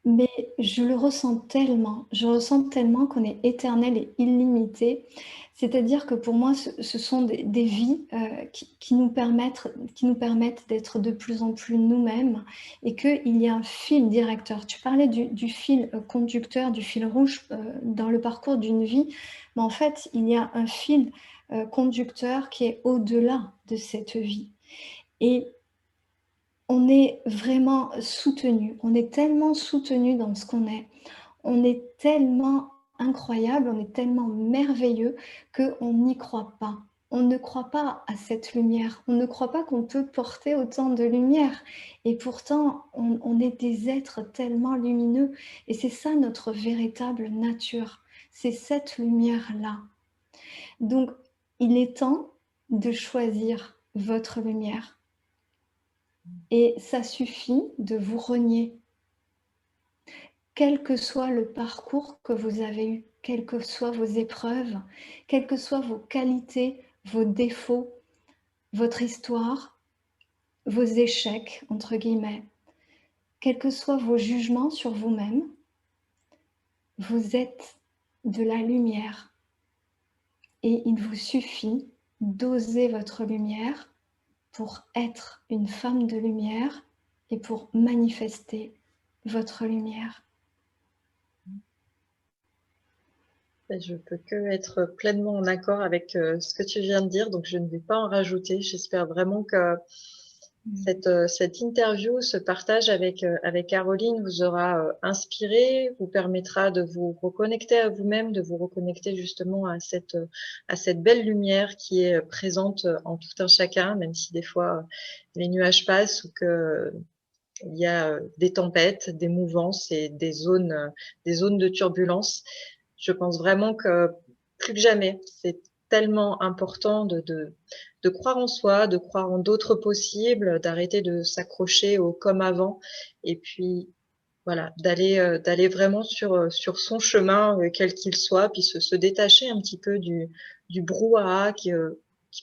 B: mais je le ressens tellement. Je ressens tellement qu'on est éternel et illimité. C'est-à-dire que pour moi, ce sont des vies qui nous permettent d'être de plus en plus nous-mêmes et qu'il y a un fil directeur. Tu parlais du fil conducteur, du fil rouge dans le parcours d'une vie, mais en fait, il y a un fil conducteur qui est au-delà de cette vie. Et on est vraiment soutenu, on est tellement soutenu dans ce qu'on est, on est tellement incroyable, on est tellement merveilleux qu'on n'y croit pas. On ne croit pas à cette lumière, on ne croit pas qu'on peut porter autant de lumière. Et pourtant, on est des êtres tellement lumineux. Et c'est ça notre véritable nature, c'est cette lumière-là. Donc, il est temps de choisir votre lumière. Et ça suffit de vous renier. Quel que soit le parcours que vous avez eu, quelles que soient vos épreuves, quelles que soient vos qualités, vos défauts, votre histoire, vos échecs, entre guillemets, quels que soient vos jugements sur vous-même, vous êtes de la lumière et il vous suffit d'oser votre lumière pour être une femme de lumière et pour manifester votre lumière.
A: Je peux que être pleinement en accord avec ce que tu viens de dire, donc je ne vais pas en rajouter. J'espère vraiment que cette interview, ce partage avec Caroline vous aura inspiré, vous permettra de vous reconnecter à vous-même, de vous reconnecter justement à cette belle lumière qui est présente en tout un chacun, même si des fois les nuages passent ou que il y a des tempêtes, des mouvances et des zones de turbulence. Je pense vraiment que plus que jamais, c'est tellement important de croire en soi, de croire en d'autres possibles, d'arrêter de s'accrocher au comme avant et puis voilà, d'aller vraiment sur son chemin, quel qu'il soit, puis se détacher un petit peu du brouhaha qui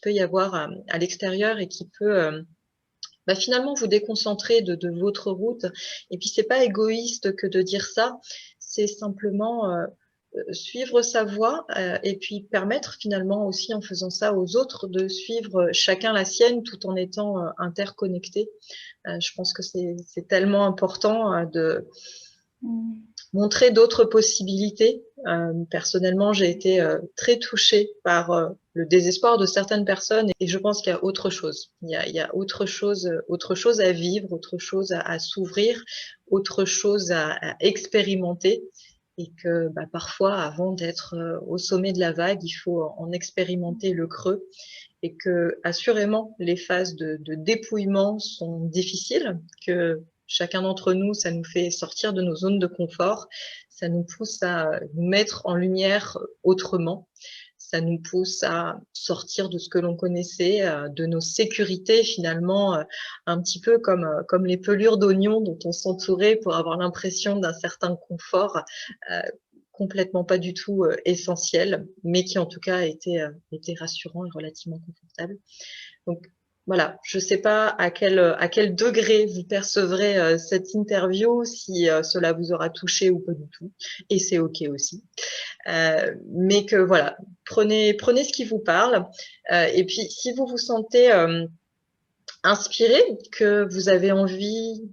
A: peut y avoir à l'extérieur et qui peut finalement vous déconcentrer de votre route. Et puis c'est pas égoïste que de dire ça, c'est simplement suivre sa voie et puis permettre finalement aussi en faisant ça aux autres de suivre chacun la sienne tout en étant interconnectés. Je pense que c'est tellement important de montrer d'autres possibilités. Personnellement, j'ai été très touchée par le désespoir de certaines personnes et je pense qu'il y a autre chose. Il y a autre chose à vivre, autre chose à s'ouvrir, autre chose à expérimenter et que parfois, avant d'être au sommet de la vague, il faut en expérimenter le creux et que assurément les phases de dépouillement sont difficiles, que chacun d'entre nous, ça nous fait sortir de nos zones de confort, ça nous pousse à nous mettre en lumière autrement, ça nous pousse à sortir de ce que l'on connaissait, de nos sécurités finalement, un petit peu comme les pelures d'oignons dont on s'entourait pour avoir l'impression d'un certain confort, complètement pas du tout essentiel, mais qui en tout cas était rassurant et relativement confortable. Donc voilà, je ne sais pas à quel degré vous percevrez cette interview, si cela vous aura touché ou pas du tout, et c'est ok aussi. Mais que voilà, prenez ce qui vous parle, et puis si vous vous sentez inspiré, que vous avez envie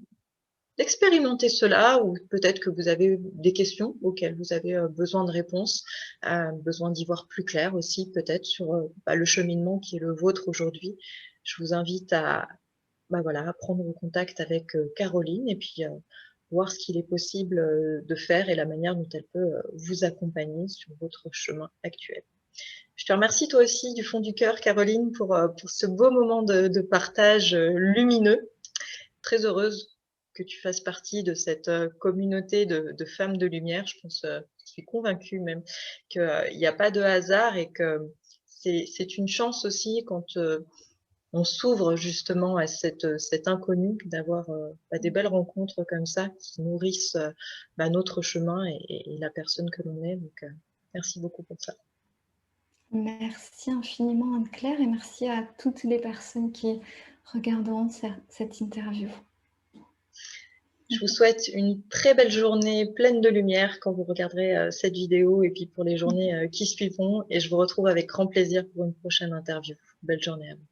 A: d'expérimenter cela, ou peut-être que vous avez des questions auxquelles vous avez besoin de réponses, besoin d'y voir plus clair aussi, peut-être sur le cheminement qui est le vôtre aujourd'hui. Je vous invite à voilà, à prendre contact avec Caroline et puis voir ce qu'il est possible de faire et la manière dont elle peut vous accompagner sur votre chemin actuel. Je te remercie toi aussi du fond du cœur, Caroline, pour ce beau moment de partage lumineux. Très heureuse que tu fasses partie de cette communauté de femmes de lumière. Je suis convaincue même qu'il n'y a pas de hasard et que c'est une chance aussi quand on s'ouvre justement à cet inconnu, d'avoir des belles rencontres comme ça qui nourrissent notre chemin et la personne que l'on est. Donc, merci beaucoup pour ça.
B: Merci infiniment Anne-Claire et merci à toutes les personnes qui regarderont cette interview.
A: Je vous souhaite une très belle journée pleine de lumière quand vous regarderez cette vidéo et puis pour les journées qui suivront. Et je vous retrouve avec grand plaisir pour une prochaine interview. Belle journée à vous.